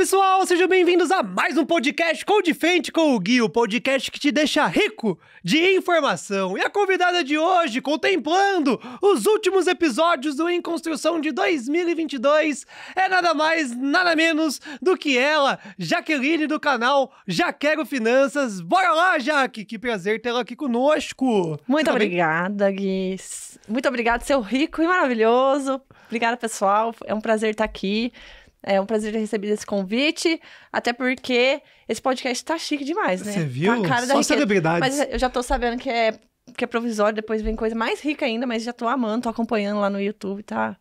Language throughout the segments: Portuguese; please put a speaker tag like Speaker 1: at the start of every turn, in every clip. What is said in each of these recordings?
Speaker 1: pessoal, sejam bem-vindos a mais um podcast Code Frente com o Gui, o podcast que te deixa rico de informação. E a convidada de hoje, contemplando os últimos episódios do Em Construção de 2022, é nada mais, nada menos do que ela, Jaqueline do canal Já Quero Finanças. Bora lá, Jaque, que prazer tê-la aqui conosco.
Speaker 2: Muito obrigada, Gui. Muito obrigada, seu rico e maravilhoso. Obrigada, pessoal. É um prazer estar aqui. É um prazer ter recebido esse convite, até porque esse podcast tá chique demais, né?
Speaker 1: Você viu?
Speaker 2: Tá a cara da
Speaker 1: Só
Speaker 2: riqueza.
Speaker 1: celebridades.
Speaker 2: Mas eu já tô sabendo que é provisório, depois vem coisa mais rica ainda, mas já tô amando, tô acompanhando lá no YouTube, tá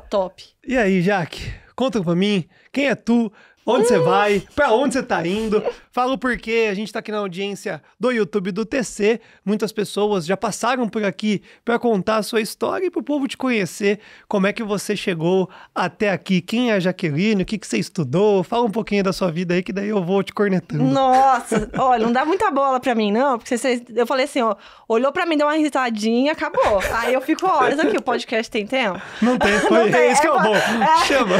Speaker 2: top.
Speaker 1: E aí, Jaque, conta pra mim, quem é tu? Onde você vai? Pra onde você tá indo? Fala o porquê. A gente tá aqui na audiência do YouTube do TC. Muitas pessoas já passaram por aqui pra contar a sua história e pro povo te conhecer. Como é que você chegou até aqui? Quem é a Jaqueline? O que você estudou? Fala um pouquinho da sua vida aí, que daí eu vou te cornetando.
Speaker 2: Nossa, olha, não dá muita bola pra mim, não. Porque eu falei assim, ó, olhou pra mim, deu uma risadinha, acabou. Aí eu fico horas aqui, o podcast tem tempo?
Speaker 1: Não tem,
Speaker 2: Não tem,
Speaker 1: isso que é o bom. Chama.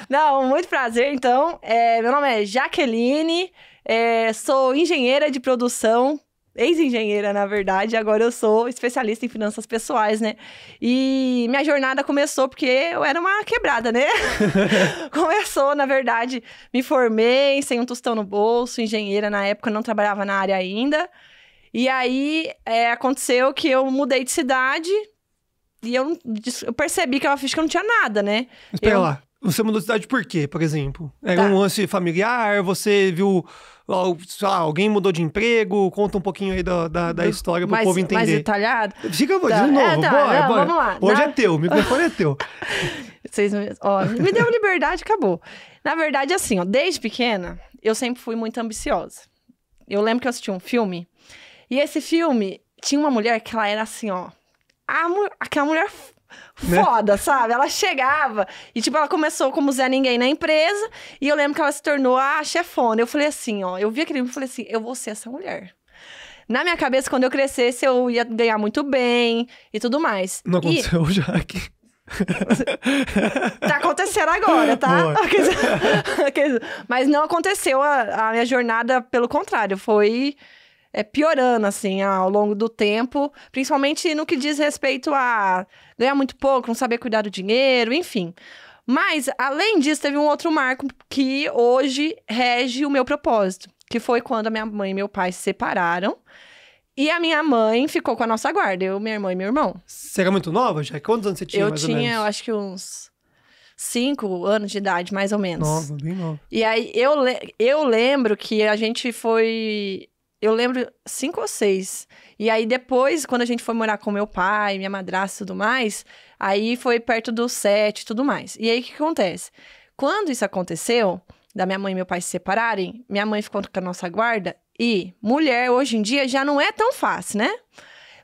Speaker 2: Não, muito prazer, então. Meu nome é Jaqueline, sou engenheira de produção, ex-engenheira, na verdade. Agora eu sou especialista em finanças pessoais, né? E minha jornada começou porque eu era uma quebrada, né? Começou, na verdade, me formei sem um tostão no bolso, engenheira na época, não trabalhava na área ainda. E aí, aconteceu que eu mudei de cidade e eu percebi que eu fiz que eu não tinha nada, né?
Speaker 1: Espera lá. Você mudou de cidade por quê, por exemplo? Era um lance familiar? Você viu, sei lá, alguém mudou de emprego? Conta um pouquinho aí da história pro povo entender. Mais
Speaker 2: detalhado?
Speaker 1: Fica de novo, bora.
Speaker 2: Vamos lá.
Speaker 1: Hoje é teu, o microfone é teu.
Speaker 2: Vocês, me deu liberdade, acabou. Na verdade, assim, desde pequena, eu sempre fui muito ambiciosa. Eu lembro que eu assisti um filme, e esse filme tinha uma mulher que ela era assim, aquela mulher foda, né? Sabe? Ela chegava e, tipo, ela começou como Zé Ninguém na empresa e eu lembro que ela se tornou a chefona. Eu falei assim, eu vi aquele filme e falei assim, eu vou ser essa mulher. Na minha cabeça, quando eu crescesse, eu ia ganhar muito bem e tudo mais.
Speaker 1: Não aconteceu, Jaque.
Speaker 2: Tá acontecendo agora, tá? Mas não aconteceu a minha jornada, pelo contrário, foi piorando, assim, ao longo do tempo, principalmente no que diz respeito a ganhar muito pouco, não saber cuidar do dinheiro, enfim. Mas, além disso, teve um outro marco que hoje rege o meu propósito, que foi quando a minha mãe e meu pai se separaram, e a minha mãe ficou com a nossa guarda, eu, minha irmã e meu irmão.
Speaker 1: Você era muito nova, já? Quantos anos você tinha, mais ou menos?
Speaker 2: Eu acho que uns 5 anos de idade, mais ou menos.
Speaker 1: Nova, bem nova.
Speaker 2: E aí, eu lembro que a gente foi... Eu lembro 5 ou 6. E aí, depois, quando a gente foi morar com meu pai, minha madrasta e tudo mais, aí foi perto dos 7 e tudo mais. E aí, o que acontece? Quando isso aconteceu, da minha mãe e meu pai se separarem, minha mãe ficou com a nossa guarda, e mulher, hoje em dia, já não é tão fácil, né?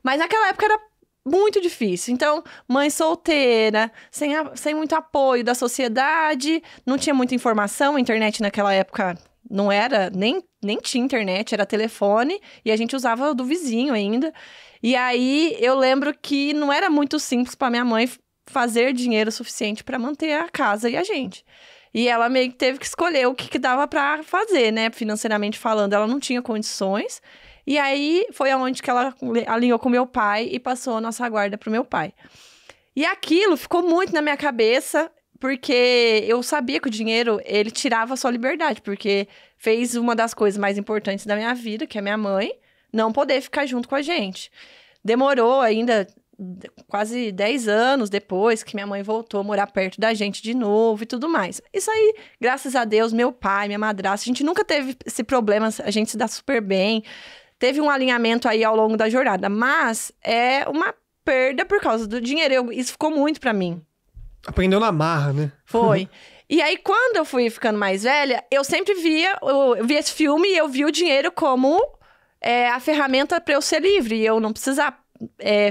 Speaker 2: Mas naquela época era muito difícil. Então, mãe solteira, sem muito apoio da sociedade, não tinha muita informação, a internet naquela época não era, nem tinha internet, era telefone, e a gente usava o do vizinho ainda. E aí, eu lembro que não era muito simples para minha mãe fazer dinheiro suficiente para manter a casa e a gente. E ela meio que teve que escolher o que dava para fazer, né? Financeiramente falando, ela não tinha condições. E aí, foi aonde que ela alinhou com meu pai e passou a nossa guarda pro meu pai. E aquilo ficou muito na minha cabeça, porque eu sabia que o dinheiro, ele tirava a sua liberdade, porque fez uma das coisas mais importantes da minha vida, que é minha mãe, não poder ficar junto com a gente. Demorou ainda quase 10 anos depois que minha mãe voltou a morar perto da gente de novo e tudo mais. Isso aí, graças a Deus, meu pai, minha madrasta, a gente nunca teve esse problema, a gente se dá super bem. Teve um alinhamento aí ao longo da jornada, mas é uma perda por causa do dinheiro. Isso ficou muito pra mim.
Speaker 1: Aprendeu na marra, né?
Speaker 2: Foi. E aí, quando eu fui ficando mais velha, eu sempre eu via esse filme e eu via o dinheiro como a ferramenta para eu ser livre. E eu não precisar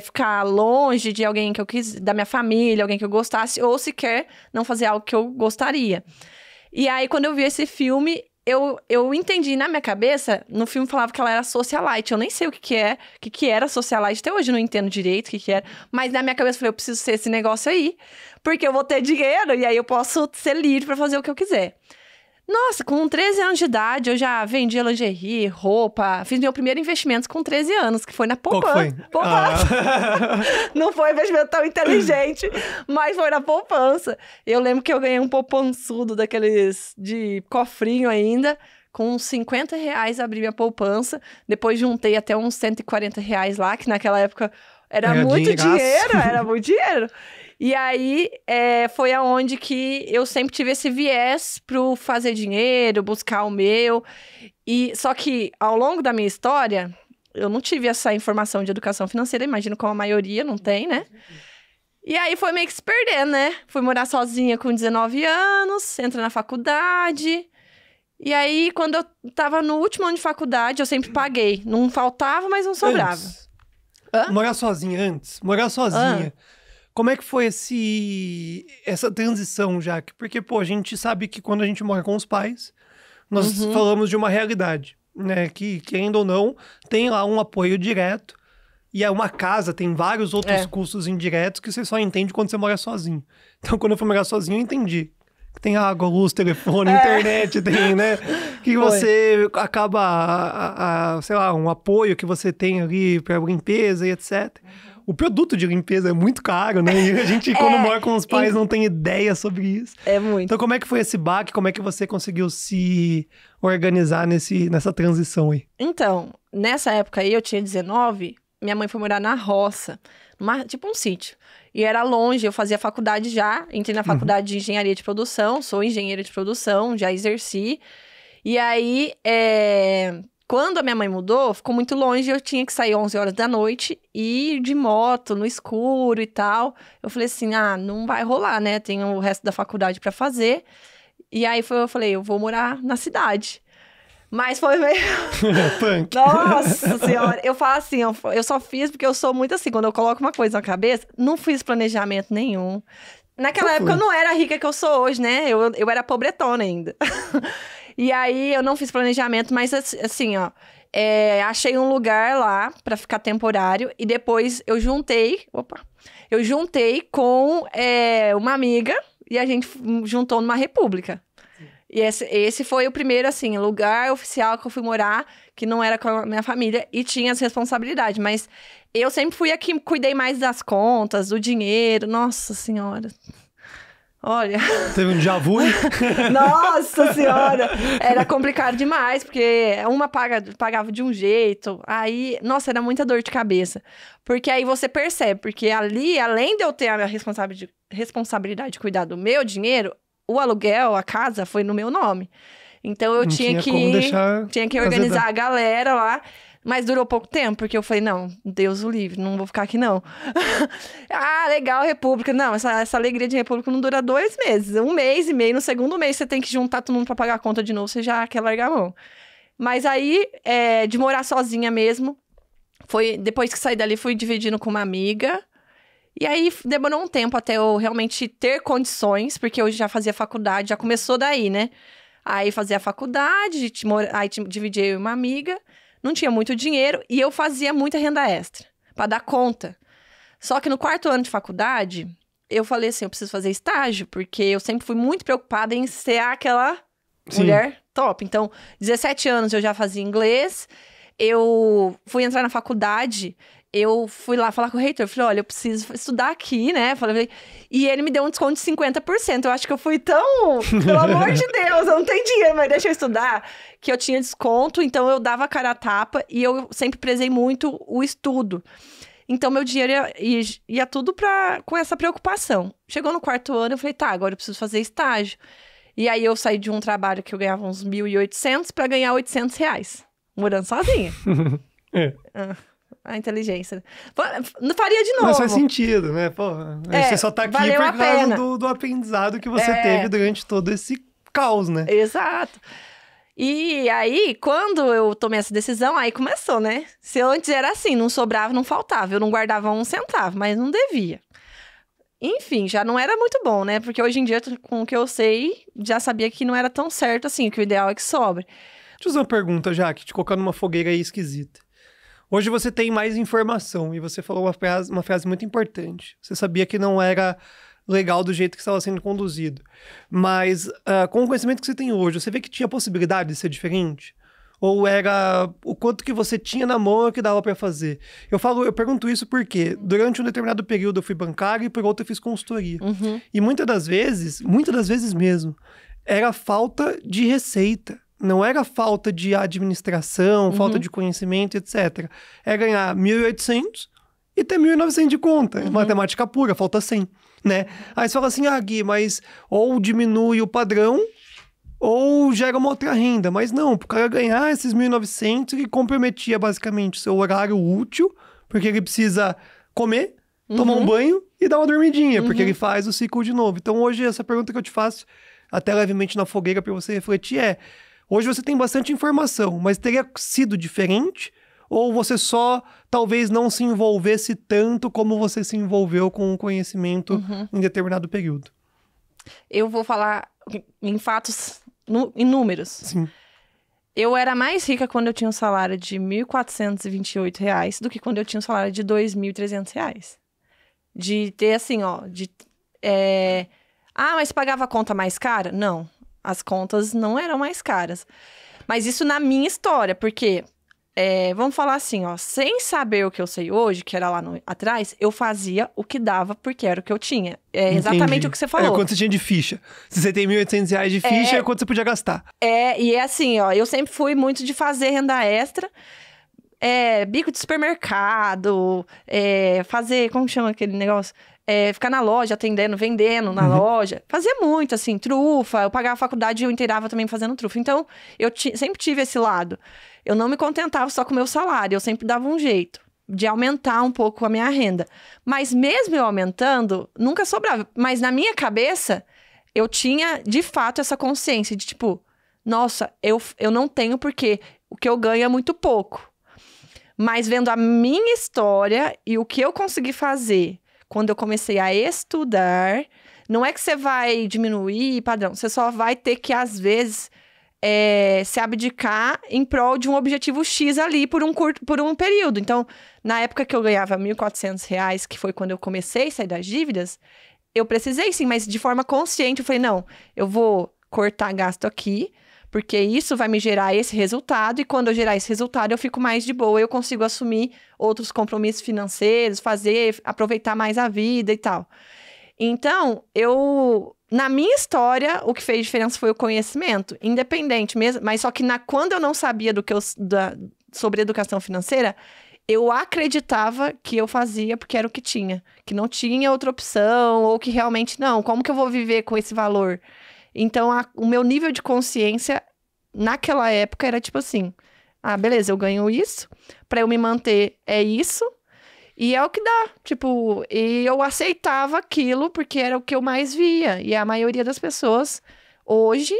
Speaker 2: ficar longe de alguém que eu quis, da minha família, alguém que eu gostasse, ou sequer não fazer algo que eu gostaria. E aí, quando eu vi esse filme, eu entendi na minha cabeça, no filme falava que ela era socialite. Eu nem sei o que era socialite. Até hoje eu não entendo direito o que era. Mas na minha cabeça eu falei, eu preciso ser esse negócio aí. Porque eu vou ter dinheiro e aí eu posso ser livre pra fazer o que eu quiser. Nossa, com 13 anos de idade, eu já vendia lingerie, roupa. Fiz meu primeiro investimento com 13 anos, que foi na poupança.
Speaker 1: Qual que foi?
Speaker 2: Poupança. Não foi um investimento tão inteligente, mas foi na poupança. Eu lembro que eu ganhei um poupançudo daqueles de cofrinho ainda. Com uns 50 reais abri minha poupança. Depois juntei até uns 140 reais lá, que naquela época era muito dinheiro, era muito dinheiro. E aí, foi aonde que eu sempre tive esse viés pro fazer dinheiro, buscar o meu. Só que, ao longo da minha história, eu não tive essa informação de educação financeira. Imagino como a maioria não tem, né? E aí, foi meio que se perdendo, né? Fui morar sozinha com 19 anos, entrei na faculdade. E aí, quando eu tava no último ano de faculdade, eu sempre paguei. Não faltava, mas não sobrava.
Speaker 1: Morar sozinha antes? Morar sozinha. Como é que foi essa transição, Jaque? Porque, pô, a gente sabe que quando a gente mora com os pais, nós falamos de uma realidade, né? Que, querendo ou não, tem lá um apoio direto. E uma casa tem vários outros custos indiretos que você só entende quando você mora sozinho. Então, quando eu fui morar sozinho, eu entendi. Tem água, luz, telefone, internet, tem, né? Que você acaba, sei lá, um apoio que você tem ali para limpeza e etc. O produto de limpeza é muito caro, né? E a gente, quando mora com os pais, não tem ideia sobre isso.
Speaker 2: É muito.
Speaker 1: Então, como é que foi esse baque? Como é que você conseguiu se organizar nessa transição aí?
Speaker 2: Então, nessa época aí, eu tinha 19, minha mãe foi morar na roça, tipo um sítio. E era longe, eu fazia faculdade já, entrei na faculdade de engenharia de produção, sou engenheira de produção, já exerci. E aí, quando a minha mãe mudou, ficou muito longe, eu tinha que sair 11 horas da noite e ir de moto, no escuro e tal. Eu falei assim, não vai rolar, né? Tem o resto da faculdade pra fazer. E aí eu falei, eu vou morar na cidade. Mas foi meio...
Speaker 1: Punk.
Speaker 2: Nossa senhora. Eu falo assim, eu só fiz porque eu sou muito assim. Quando eu coloco uma coisa na cabeça, não fiz planejamento nenhum. Naquela época eu não era rica que eu sou hoje, né? Eu era pobretona ainda. E aí eu não fiz planejamento, mas assim, achei um lugar lá pra ficar temporário. E depois eu juntei com uma amiga e a gente juntou numa república. E esse foi o primeiro, assim, lugar oficial que eu fui morar, que não era com a minha família, e tinha as responsabilidades. Mas eu sempre fui a que cuidei mais das contas, do dinheiro. Nossa Senhora. Olha...
Speaker 1: Teve um déjà vu?
Speaker 2: Nossa Senhora! Era complicado demais, porque uma pagava de um jeito. Aí, nossa, era muita dor de cabeça. Porque aí você percebe, porque ali, além de eu ter a responsabilidade de cuidar do meu dinheiro, o aluguel, a casa, foi no meu nome. Então, eu tinha que organizar a galera lá. Mas durou pouco tempo, porque eu falei, não, Deus o livre, não vou ficar aqui, não. Legal, República. Não, essa alegria de República não dura 2 meses. 1 mês e meio, no segundo mês você tem que juntar todo mundo pra pagar a conta de novo, você já quer largar a mão. Mas aí, de morar sozinha mesmo, foi depois que saí dali, fui dividindo com uma amiga. E aí, demorou um tempo até eu realmente ter condições, porque eu já fazia faculdade, já começou daí, né? Aí, fazia a faculdade, aí dividi eu e uma amiga, não tinha muito dinheiro, e eu fazia muita renda extra, pra dar conta. Só que no 4º ano de faculdade, eu falei assim, eu preciso fazer estágio, porque eu sempre fui muito preocupada em ser aquela mulher top. Então, 17 anos eu já fazia inglês, eu fui entrar na faculdade... Eu fui lá falar com o reitor, falei, olha, eu preciso estudar aqui, né? E ele me deu um desconto de 50%. Eu acho que eu fui tão... Pelo amor de Deus, eu não tenho dinheiro, mas deixa eu estudar. Que eu tinha desconto, então eu dava a cara a tapa e eu sempre prezei muito o estudo. Então, meu dinheiro ia tudo com essa preocupação. Chegou no 4º ano, eu falei, tá, agora eu preciso fazer estágio. E aí, eu saí de um trabalho que eu ganhava uns 1.800 para ganhar 800 reais. Morando sozinha. A inteligência. Não faria de novo.
Speaker 1: Mas faz sentido, né? Pô, você só tá aqui por causa do aprendizado que você teve durante todo esse caos, né?
Speaker 2: Exato. E aí, quando eu tomei essa decisão, aí começou, né? Se antes era assim, não sobrava, não faltava. Eu não guardava 1 centavo, mas não devia. Enfim, já não era muito bom, né? Porque hoje em dia, com o que eu sei, já sabia que não era tão certo assim, que o ideal é que sobre.
Speaker 1: Deixa eu fazer uma pergunta, Jaque, te colocar numa fogueira aí esquisita. Hoje você tem mais informação e você falou uma frase muito importante. Você sabia que não era legal do jeito que estava sendo conduzido. Mas com o conhecimento que você tem hoje, você vê que tinha possibilidade de ser diferente? Ou era o quanto que você tinha na mão que dava para fazer? Eu pergunto isso porque durante um determinado período eu fui bancário e por outro eu fiz consultoria. E muitas das vezes mesmo, era falta de receita. Não era falta de administração, falta de conhecimento, etc. É ganhar 1.800 e ter 1.900 de conta. Matemática pura, falta 100, né? Aí você fala assim, Gui, mas ou diminui o padrão ou gera uma outra renda. Mas não, pro cara ganhar esses 1.900, ele comprometia basicamente o seu horário útil, porque ele precisa comer, tomar um banho e dar uma dormidinha, porque ele faz o ciclo de novo. Então hoje essa pergunta que eu te faço, até levemente na fogueira para você refletir hoje você tem bastante informação, mas teria sido diferente? Ou você só talvez não se envolvesse tanto como você se envolveu com o conhecimento em determinado período?
Speaker 2: Eu vou falar em fatos, em números.
Speaker 1: Sim.
Speaker 2: Eu era mais rica quando eu tinha um salário de R$ 1.428 do que quando eu tinha um salário de R$ 2.300. De ter assim, mas pagava a conta mais cara? Não, as contas não eram mais caras. Mas isso na minha história, porque... vamos falar assim, sem saber o que eu sei hoje, que era lá atrás, eu fazia o que dava porque era o que eu tinha. Exatamente o que você falou.
Speaker 1: Quanto você tinha de ficha. Se você tem R$ 1.800 de ficha, é quanto você podia gastar.
Speaker 2: E é assim, eu sempre fui muito de fazer renda extra, bico de supermercado, fazer, como chama aquele negócio? Ficar na loja, atendendo, vendendo na loja. Fazia muito, assim, trufa. Eu pagava a faculdade e eu inteirava também fazendo trufa. Então, eu sempre tive esse lado. Eu não me contentava só com o meu salário. Eu sempre dava um jeito de aumentar um pouco a minha renda. Mas mesmo eu aumentando, nunca sobrava. Mas na minha cabeça, eu tinha, de fato, essa consciência de, tipo... Nossa, eu não tenho porque o que eu ganho é muito pouco. Mas vendo a minha história e o que eu consegui fazer... Quando eu comecei a estudar, não é que você vai diminuir padrão, você só vai ter que, às vezes, se abdicar em prol de um objetivo X ali por um período. Então, na época que eu ganhava R$ 1.400, que foi quando eu comecei a sair das dívidas, eu precisei sim, mas de forma consciente, eu falei, não, eu vou cortar gasto aqui, porque isso vai me gerar esse resultado, e quando eu gerar esse resultado, eu fico mais de boa, eu consigo assumir outros compromissos financeiros, aproveitar mais a vida e tal. Então, na minha história, o que fez diferença foi o conhecimento, independente mesmo, mas só que quando eu não sabia sobre educação financeira, eu acreditava que eu fazia porque era o que tinha, que não tinha outra opção, ou que realmente não, como que eu vou viver com esse valor? Então, o meu nível de consciência naquela época era tipo assim, beleza, eu ganho isso, pra eu me manter é isso, e é o que dá, tipo, e eu aceitava aquilo porque era o que eu mais via, e a maioria das pessoas hoje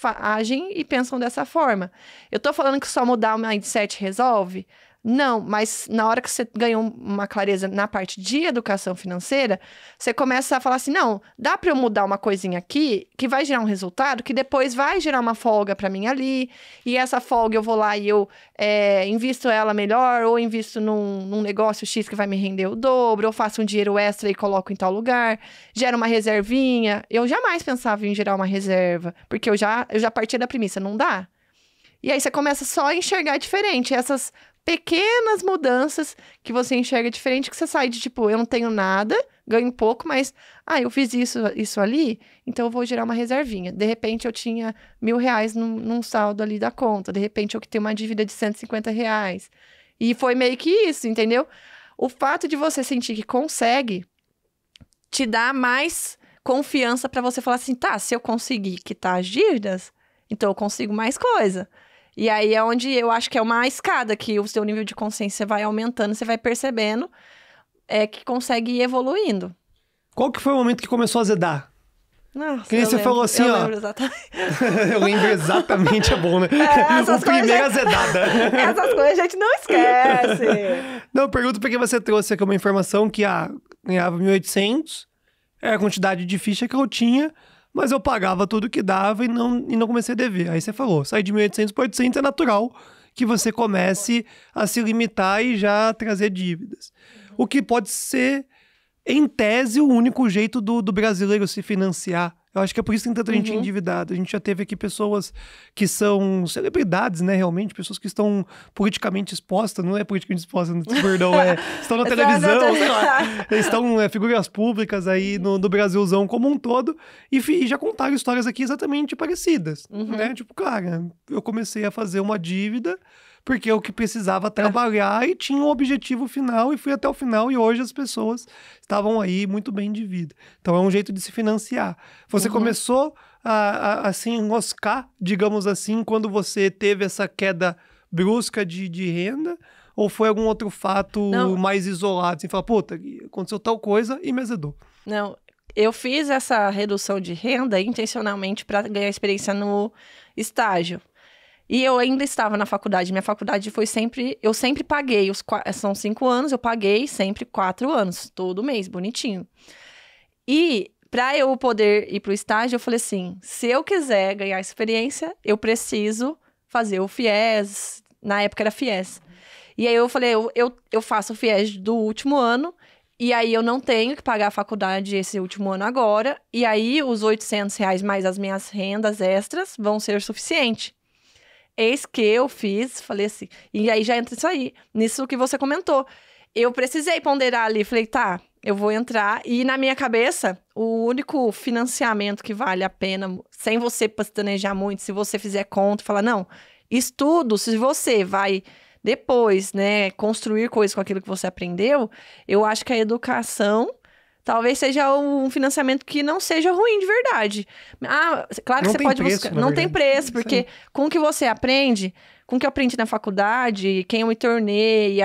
Speaker 2: agem e pensam dessa forma. Eu tô falando que só mudar o mindset resolve? Não, mas na hora que você ganhou uma clareza na parte de educação financeira, você começa a falar assim, não, dá para eu mudar uma coisinha aqui que vai gerar um resultado que depois vai gerar uma folga para mim ali, e essa folga eu vou lá e eu invisto ela melhor, ou invisto num negócio X que vai me render o dobro, ou faço um dinheiro extra e coloco em tal lugar, gera uma reservinha. Eu jamais pensava em gerar uma reserva, porque eu já partia da premissa, não dá. E aí você começa só a enxergar diferente, essas pequenas mudanças que você enxerga diferente, que você sai de tipo, eu não tenho nada, ganho pouco, mas, eu fiz isso ali, então eu vou gerar uma reservinha. De repente eu tinha R$ 1.000 num saldo ali da conta, de repente eu que tenho uma dívida de R$ 150. E foi meio que isso, entendeu? O fato de você sentir que consegue te dá mais confiança pra você falar assim, se eu conseguir quitar as dívidas, então eu consigo mais coisa. E aí é onde eu acho que é uma escada que o seu nível de consciência vai aumentando, você vai percebendo que consegue ir evoluindo.
Speaker 1: Qual que foi o momento que começou a azedar?
Speaker 2: Nossa,
Speaker 1: que nem você falou assim,
Speaker 2: eu lembro exatamente.
Speaker 1: Eu lembro exatamente, é bom, né?
Speaker 2: A primeira
Speaker 1: azedada.
Speaker 2: Essas coisas a gente não esquece.
Speaker 1: Não, eu pergunto porque você trouxe aqui uma informação que ganhava 1.800, é a quantidade de ficha que eu tinha, mas eu pagava tudo que dava e não comecei a dever. Aí você falou, sair de 1.800 para 800 é natural que você comece a se limitar e já trazer dívidas. O que pode ser em tese, o único jeito do brasileiro se financiar. Eu acho que é por isso que tem tanta gente endividada. A gente já teve aqui pessoas que são celebridades, né, realmente, pessoas que estão politicamente expostas, não é politicamente expostas, perdão, estão na televisão, sei lá, estão figuras públicas aí no Brasilzão como um todo, e já contaram histórias aqui exatamente parecidas, né? Tipo, cara, eu comecei a fazer uma dívida porque eu que precisava trabalhar e tinha um objetivo final e fui até o final e hoje as pessoas estavam aí muito bem de vida. Então é um jeito de se financiar. Você começou a se enroscar, digamos assim, quando você teve essa queda brusca de renda ou foi algum outro fato mais isolado? Assim, fala, puta, aconteceu tal coisa e me azedou.
Speaker 2: Não, eu fiz essa redução de renda intencionalmente para ganhar experiência no estágio. E eu ainda estava na faculdade. Minha faculdade foi sempre... Eu sempre paguei. São 5 anos, eu paguei sempre 4 anos. Todo mês, bonitinho. E para eu poder ir para o estágio, eu falei assim, se eu quiser ganhar experiência, eu preciso fazer o FIES. Na época era FIES. E aí eu falei, eu faço o FIES do último ano. E aí eu não tenho que pagar a faculdade esse último ano agora. E aí os R$800 mais as minhas rendas extras vão ser suficiente. Eis que eu fiz, falei assim, e aí já entra isso aí, nisso que você comentou. Eu precisei ponderar ali, falei, tá, eu vou entrar. E na minha cabeça, o único financiamento que vale a pena, sem você planejar muito, se você fizer conta, falar, não, estudo, se você vai depois, né, construir coisas com aquilo que você aprendeu, eu acho que a educação... Talvez seja um financiamento que não seja ruim de verdade. Ah, claro que você pode buscar. Não tem preço, porque com o que você aprende, com o que eu aprendi na faculdade, quem eu me tornei.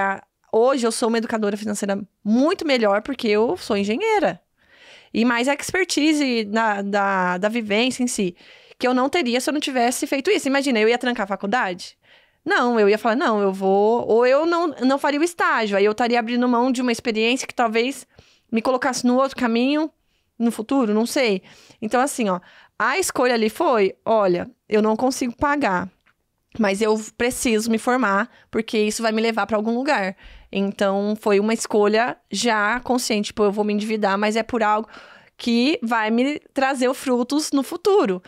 Speaker 2: Hoje eu sou uma educadora financeira muito melhor porque eu sou engenheira. E mais expertise da vivência em si, que eu não teria se eu não tivesse feito isso. Imagina, eu ia trancar a faculdade? Não, eu ia falar, não, eu vou... Ou eu não faria o estágio, aí eu estaria abrindo mão de uma experiência que talvez... me colocasse no outro caminho, no futuro, não sei. Então, assim, ó, a escolha ali foi, olha, eu não consigo pagar, mas eu preciso me formar, porque isso vai me levar para algum lugar. Então, foi uma escolha já consciente, tipo, eu vou me endividar, mas é por algo que vai me trazer frutos no futuro.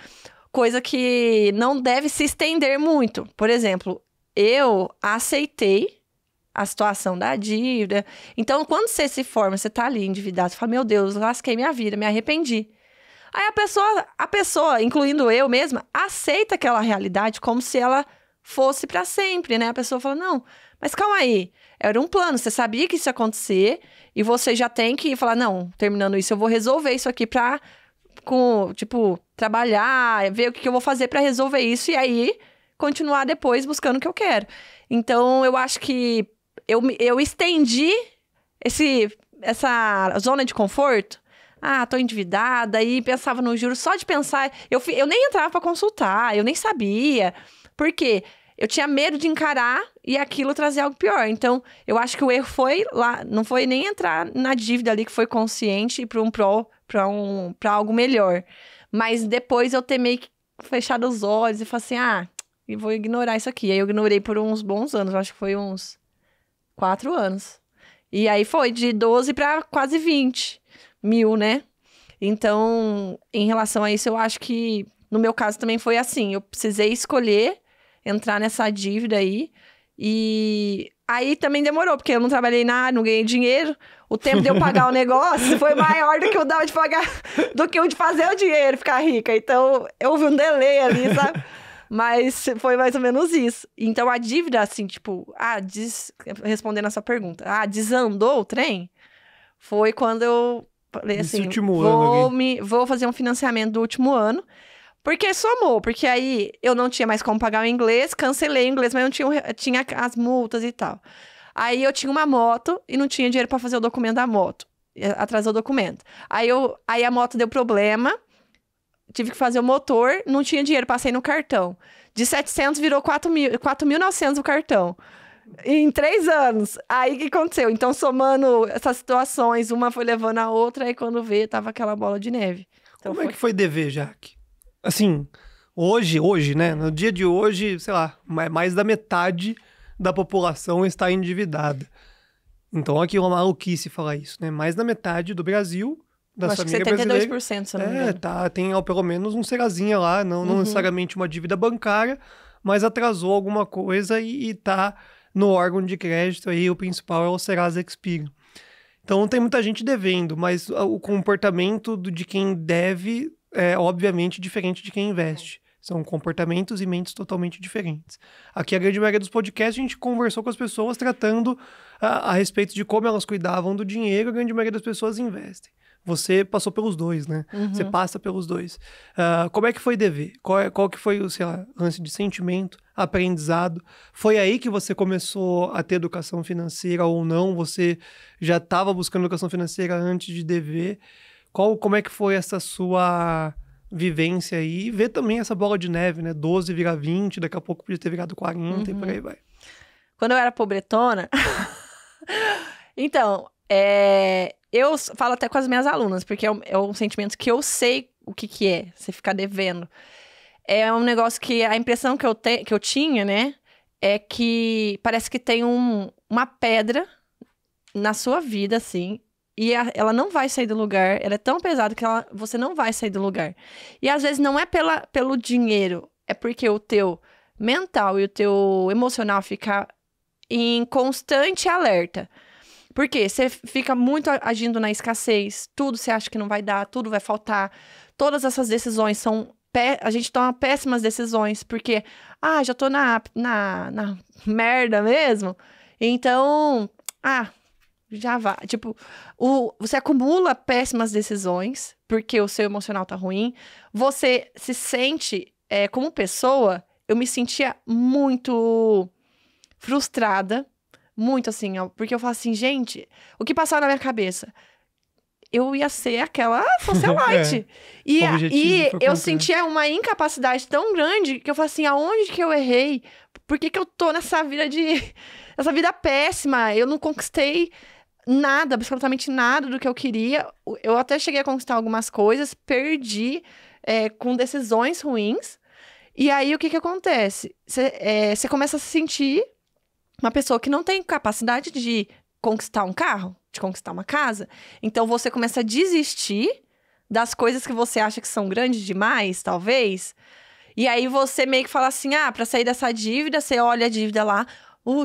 Speaker 2: Coisa que não deve se estender muito. Por exemplo, eu aceitei a situação da dívida. Então, quando você se forma, você tá ali endividado, você fala, meu Deus, lasquei minha vida, me arrependi. Aí a pessoa, incluindo eu mesma, aceita aquela realidade como se ela fosse pra sempre, né? A pessoa fala, não, mas calma aí, era um plano, você sabia que isso ia acontecer e você já tem que falar, não, terminando isso, eu vou resolver isso aqui pra, trabalhar, ver o que eu vou fazer pra resolver isso e aí continuar depois buscando o que eu quero. Então, eu acho que eu estendi essa zona de conforto. Ah, tô endividada. E pensava no juros. Só de pensar... Eu nem entrava pra consultar. Eu nem sabia. Por quê? Eu tinha medo de encarar e aquilo trazer algo pior. Então, eu acho que o erro foi lá. Não foi nem entrar na dívida ali, que foi consciente, e pra algo melhor. Mas depois eu ter meio que fechado os olhos e falei assim, eu vou ignorar isso aqui. Aí eu ignorei por uns bons anos. Acho que foi uns 4 anos. E aí foi de 12 para quase 20 mil, né? Então, em relação a isso, eu acho que no meu caso também foi assim. Eu precisei escolher entrar nessa dívida aí. E aí também demorou, porque eu não trabalhei nada, não ganhei dinheiro. O tempo de eu pagar o negócio foi maior do que o de pagar, do que o de fazer o dinheiro, ficar rica. Então, houve um delay ali, sabe? Mas foi mais ou menos isso. Então, a dívida, assim, tipo... respondendo a sua pergunta. Desandou o trem? Foi quando eu falei assim... Vou fazer um financiamento do último ano. Porque somou. Porque aí eu não tinha mais como pagar o inglês. Cancelei o inglês, mas não tinha as multas e tal. Aí eu tinha uma moto e não tinha dinheiro para fazer o documento da moto. Atrasou o documento. Aí a moto deu problema... Tive que fazer o motor, não tinha dinheiro, passei no cartão. De 700 virou 4.900 o cartão. Em 3 anos. Aí o que aconteceu? Então, somando essas situações, uma foi levando a outra, aí quando veio, tava aquela bola de neve. Então,
Speaker 1: Como é que foi dever, Jaque? Assim, hoje, né? No dia de hoje, sei lá, mais da metade da população está endividada. Então aqui é uma maluquice falar isso, né? Mais da metade do Brasil, da
Speaker 2: Eu acho que
Speaker 1: família
Speaker 2: 72%,
Speaker 1: brasileira,
Speaker 2: se eu não me engano.
Speaker 1: tem pelo menos um Serazinha lá, não necessariamente uma dívida bancária, mas atrasou alguma coisa e tá no órgão de crédito aí, o principal é o Serasa Experian. Então tem muita gente devendo, mas o comportamento de quem deve é obviamente diferente de quem investe. São comportamentos e mentes totalmente diferentes. Aqui, a grande maioria dos podcasts, a gente conversou com as pessoas tratando a respeito de como elas cuidavam do dinheiro, a grande maioria das pessoas investem. Você passou pelos dois, né? Você passa pelos dois. Como é que foi dever? Qual que foi o, sei lá, lance de sentimento, aprendizado? Foi aí que você começou a ter educação financeira ou não? Você já estava buscando educação financeira antes de dever? Como é que foi essa sua vivência aí? E ver também essa bola de neve, né? 12 vira 20, daqui a pouco podia ter virado 40 e por aí vai.
Speaker 2: Quando eu era pobretona... Então, eu falo até com as minhas alunas, porque é um sentimento que eu sei o que é, você ficar devendo. É um negócio que a impressão que eu tinha, né, é que parece que tem uma pedra na sua vida, assim, e ela não vai sair do lugar, ela é tão pesada que você não vai sair do lugar. E às vezes não é pelo dinheiro, é porque o teu mental e o teu emocional fica em constante alerta. Porque você fica muito agindo na escassez, tudo você acha que não vai dar, tudo vai faltar. Todas essas decisões são... A gente toma péssimas decisões, porque... já tô na merda mesmo. Então, já vai. Tipo, você acumula péssimas decisões, porque o seu emocional tá ruim. Você se sente, como pessoa, eu me sentia muito frustrada. Muito assim, porque eu falo assim, gente, o que passava na minha cabeça? Eu ia ser aquela socialite. E eu sentia uma incapacidade tão grande que eu falo assim, aonde que eu errei? Por que eu tô nessa vida péssima? Eu não conquistei nada, absolutamente nada do que eu queria. Eu até cheguei a conquistar algumas coisas, perdi com decisões ruins. E aí, o que acontece? Você começa a se sentir uma pessoa que não tem capacidade de conquistar um carro, de conquistar uma casa. Então, você começa a desistir das coisas que você acha que são grandes demais, talvez. E aí, você meio que fala assim, pra sair dessa dívida, você olha a dívida lá,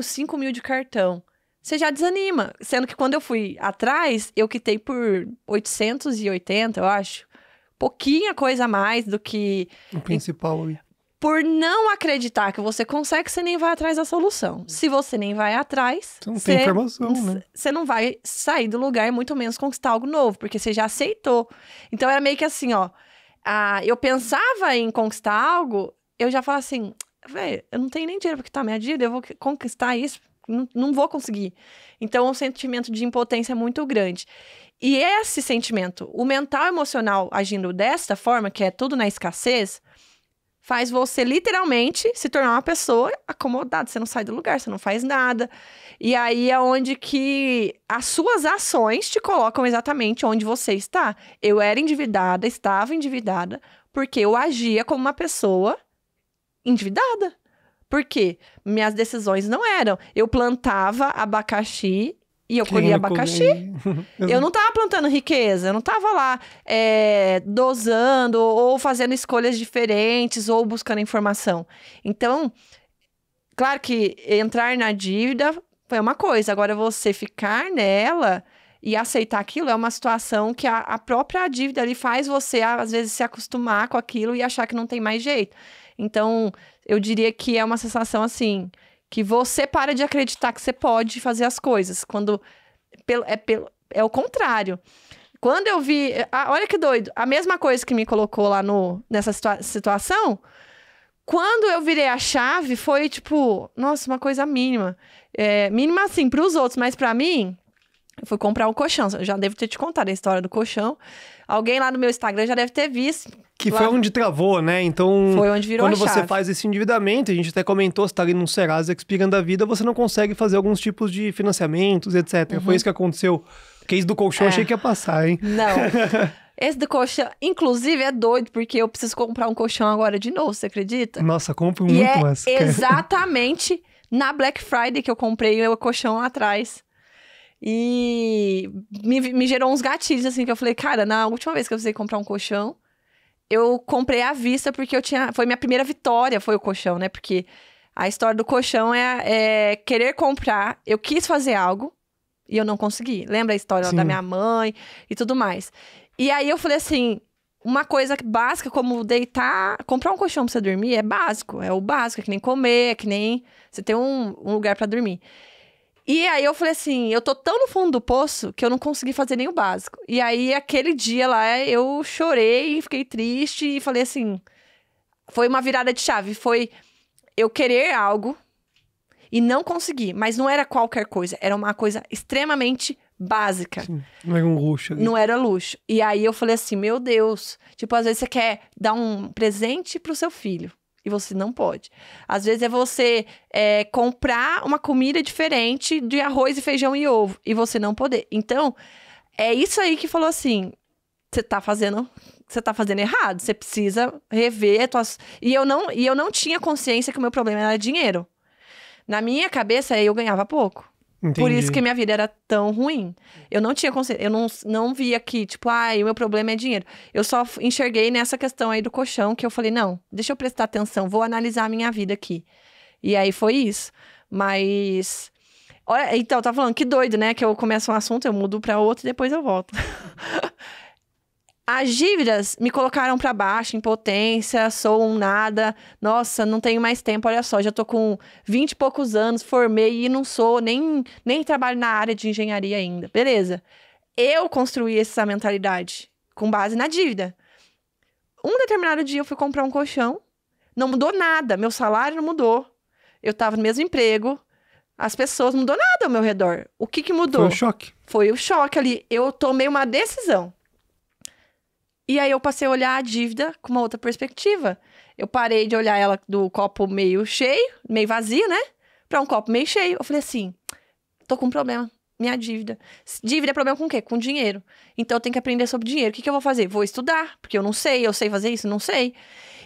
Speaker 2: 5 mil de cartão. Você já desanima. Sendo que quando eu fui atrás, eu quitei por 880, eu acho. Pouquinha coisa a mais do que...
Speaker 1: o principal ali.
Speaker 2: Por não acreditar que você consegue, você nem vai atrás da solução. Se você nem vai atrás...
Speaker 1: Você não tem informação, né?
Speaker 2: Você não vai sair do lugar, muito menos conquistar algo novo, porque você já aceitou. Então, era meio que assim, eu pensava em conquistar algo, eu já falava assim, velho, eu não tenho nem dinheiro pra quitar minha dívida, eu vou conquistar isso, não vou conseguir. Então, o sentimento de impotência é muito grande. E esse sentimento, o mental e emocional agindo desta forma, que é tudo na escassez... faz você, literalmente, se tornar uma pessoa acomodada. Você não sai do lugar, você não faz nada. E aí é onde que as suas ações te colocam exatamente onde você está. Eu era endividada, estava endividada, porque eu agia como uma pessoa endividada. Por quê? Minhas decisões não eram. Eu plantava abacaxi... e eu colhi abacaxi. Eu não tava plantando riqueza, eu não tava lá dosando ou fazendo escolhas diferentes ou buscando informação. Então, claro que entrar na dívida foi uma coisa. Agora, você ficar nela e aceitar aquilo é uma situação que a própria dívida ali faz você, às vezes, se acostumar com aquilo e achar que não tem mais jeito. Então, eu diria que é uma sensação assim... que você para de acreditar que você pode fazer as coisas. Quando é o contrário. Quando eu vi... olha que doido. A mesma coisa que me colocou lá nessa situação, quando eu virei a chave, foi tipo... nossa, uma coisa mínima. Mínima, assim, pros outros. Mas pra mim, eu fui comprar um colchão. Eu já devo ter te contado a história do colchão. Alguém lá no meu Instagram já deve ter visto.
Speaker 1: Que foi onde travou, né? Então,
Speaker 2: foi onde virou
Speaker 1: quando você faz esse endividamento, a gente até comentou, você tá ali num Serasa Experian da vida, você não consegue fazer alguns tipos de financiamentos, etc. Foi isso que aconteceu. O case do colchão, achei que ia passar, hein?
Speaker 2: Não. Esse do colchão, inclusive, é doido, porque eu preciso comprar um colchão agora de novo, você acredita?
Speaker 1: Nossa, compro muito mais.
Speaker 2: Exatamente na Black Friday que eu comprei o colchão lá atrás. E me gerou uns gatilhos, assim, que eu falei, cara, na última vez que eu precisei comprar um colchão, eu comprei à vista porque foi minha primeira vitória, foi o colchão, né? Porque a história do colchão é querer comprar. Eu quis fazer algo e eu não consegui. Lembra a história da minha mãe e tudo mais. E aí eu falei assim, uma coisa básica como deitar, comprar um colchão pra você dormir é básico. É o básico, é que nem comer, é que nem você ter um lugar pra dormir. E aí eu falei assim, eu tô tão no fundo do poço que eu não consegui fazer nem o básico. E aí aquele dia lá eu chorei, fiquei triste e falei assim, foi uma virada de chave, foi eu querer algo e não conseguir, mas não era qualquer coisa, era uma coisa extremamente básica.
Speaker 1: Sim, não era um luxo. Ali.
Speaker 2: Não era luxo. E aí eu falei assim, meu Deus, tipo, às vezes você quer dar um presente pro seu filho. E você não pode. Às vezes é você comprar uma comida diferente de arroz e feijão e ovo. E você não poder. Então, é isso aí que falou assim, você tá fazendo errado. Você precisa rever E eu não tinha consciência que o meu problema era dinheiro. Na minha cabeça, eu ganhava pouco.
Speaker 1: Entendi.
Speaker 2: Por isso que minha vida era tão ruim. Eu não tinha consciência. Eu não via que, tipo, o meu problema é dinheiro. Eu só enxerguei nessa questão aí do colchão, que eu falei, não, deixa eu prestar atenção, vou analisar a minha vida aqui. E aí foi isso. Mas... Olha, então, tá falando, que doido, né? Que eu começo um assunto, eu mudo pra outro e depois eu volto. As dívidas me colocaram pra baixo, impotência, sou um nada. Nossa, não tenho mais tempo, olha só, já tô com 20 e poucos anos, formei e não sou, nem trabalho na área de engenharia ainda. Beleza. Eu construí essa mentalidade com base na dívida. Um determinado dia eu fui comprar um colchão, não mudou nada, meu salário não mudou. Eu tava no mesmo emprego, as pessoas, não mudou nada ao meu redor. O que mudou?
Speaker 1: Foi o choque.
Speaker 2: Foi o choque ali. Eu tomei uma decisão. E aí eu passei a olhar a dívida com uma outra perspectiva. Eu parei de olhar ela do copo meio cheio, meio vazio, né? Pra um copo meio cheio. Eu falei assim, tô com um problema, minha dívida. Dívida é problema com o quê? Com dinheiro. Então eu tenho que aprender sobre dinheiro. O que eu vou fazer? Vou estudar, porque eu sei fazer isso? Não sei.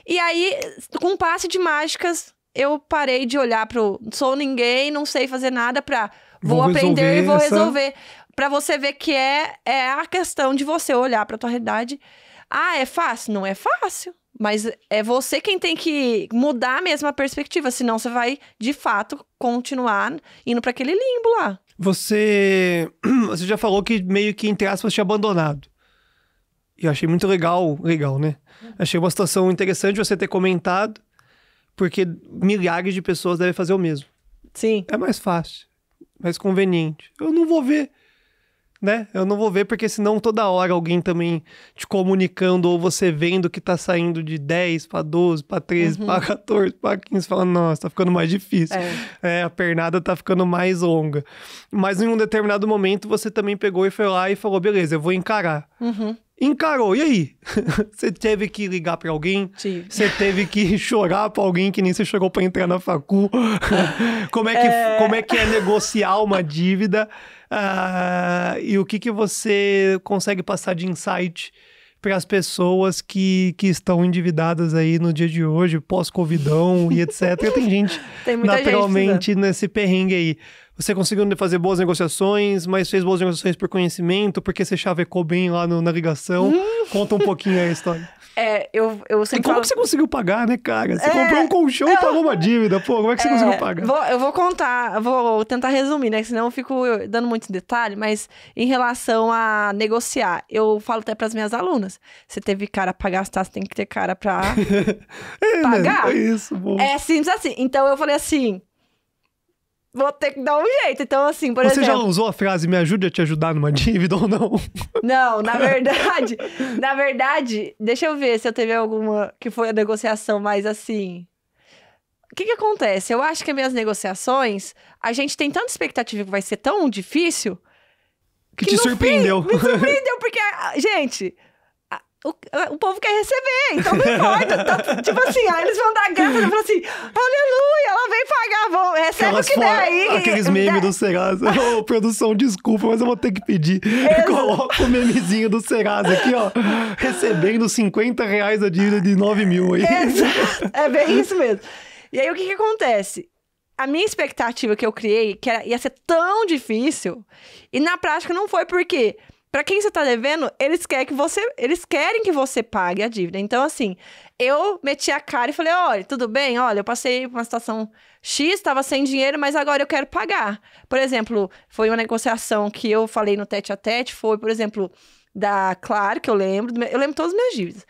Speaker 2: E aí, com um passe de mágicas, eu parei de olhar pro sou ninguém, não sei fazer nada pra vou aprender e vou resolver. Pra você ver que é a questão de você olhar pra tua realidade. É fácil? Não é fácil. Mas é você quem tem que mudar mesmo a perspectiva. Senão você vai, de fato, continuar indo pra aquele limbo lá.
Speaker 1: Você já falou que meio que, entre aspas, tinha abandonado. E eu achei muito legal, né? Achei uma situação interessante você ter comentado. Porque milhares de pessoas devem fazer o mesmo.
Speaker 2: Sim.
Speaker 1: É mais fácil. Mais conveniente. Eu não vou ver. Né? Eu não vou ver, porque senão toda hora alguém também te comunicando ou você vendo que tá saindo de 10 para 12, para 13, para 14, para 15, falando, nossa, tá ficando mais difícil. A pernada tá ficando mais longa. Mas em um determinado momento você também pegou e foi lá e falou, beleza, eu vou encarar. Encarou, e aí? Você teve que ligar pra alguém?
Speaker 2: Sim.
Speaker 1: Você teve que chorar pra alguém que nem você chorou pra entrar na facu? Como é que é negociar uma dívida? E o que você consegue passar de insight para as pessoas que estão endividadas aí no dia de hoje, pós-covidão e etc. Tem gente naturalmente nesse perrengue aí. Você conseguiu fazer boas negociações, mas fez boas negociações por conhecimento, porque você chavecou bem lá na ligação. Conta um pouquinho aí a história.
Speaker 2: Eu sempre
Speaker 1: como que você conseguiu pagar, né, cara? Você comprou um colchão e pagou uma dívida, pô. Como é que você conseguiu pagar?
Speaker 2: Eu vou contar, vou tentar resumir, né? Senão eu fico dando muito detalhe, mas em relação a negociar, eu falo até pras minhas alunas. Você teve cara pra gastar, você tem que ter cara pra pagar.
Speaker 1: Né? É isso, bom.
Speaker 2: É simples assim. Então eu falei assim, vou ter que dar um jeito. Então, assim, por exemplo...
Speaker 1: Você já usou a frase, me ajude a te ajudar numa dívida ou não?
Speaker 2: Não, na verdade, deixa eu ver se eu teve alguma que foi a negociação mais assim... O que acontece? Eu acho que as minhas negociações, a gente tem tanta expectativa que vai ser tão difícil...
Speaker 1: Que te surpreendeu.
Speaker 2: Me surpreendeu, porque, gente... O povo quer receber, então não importa. Então, tipo assim, aí eles vão dar graça e falam assim, aleluia, ela vem pagar, recebe o que der aí.
Speaker 1: Aqueles memes do Serasa. Produção, desculpa, mas eu vou ter que pedir. Coloca o memezinho do Serasa aqui, ó. Recebendo R$50 a dívida de 9 mil aí.
Speaker 2: Exato, é bem isso mesmo. E aí, o que acontece? a minha expectativa que eu criei, que ia ser tão difícil, e na prática não foi, porque pra quem você tá devendo, eles querem que você pague a dívida. Então, assim, eu meti a cara e falei, olha, tudo bem? Olha, eu passei por uma situação X, tava sem dinheiro, mas agora eu quero pagar. Por exemplo, foi uma negociação que eu falei no tete a tete, foi, por exemplo, da Claro, que eu lembro todas as minhas dívidas.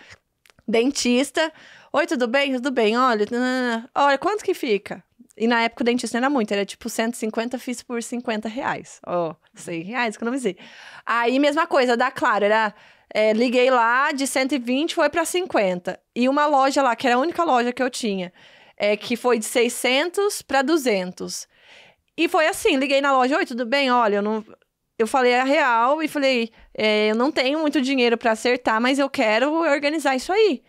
Speaker 2: Dentista, oi, tudo bem? Tudo bem, olha, quanto que fica? E na época o dentista não era muito, era tipo 150, fiz por R$50. Ó, R$100, economizei. Aí, mesma coisa, da Claro, liguei lá, de 120 foi pra 50. E uma loja lá, que era a única loja que eu tinha, que foi de 600 pra 200. E foi assim, liguei na loja, oi, tudo bem? Olha, eu falei a real e falei, eu não tenho muito dinheiro pra acertar, mas eu quero organizar isso aí.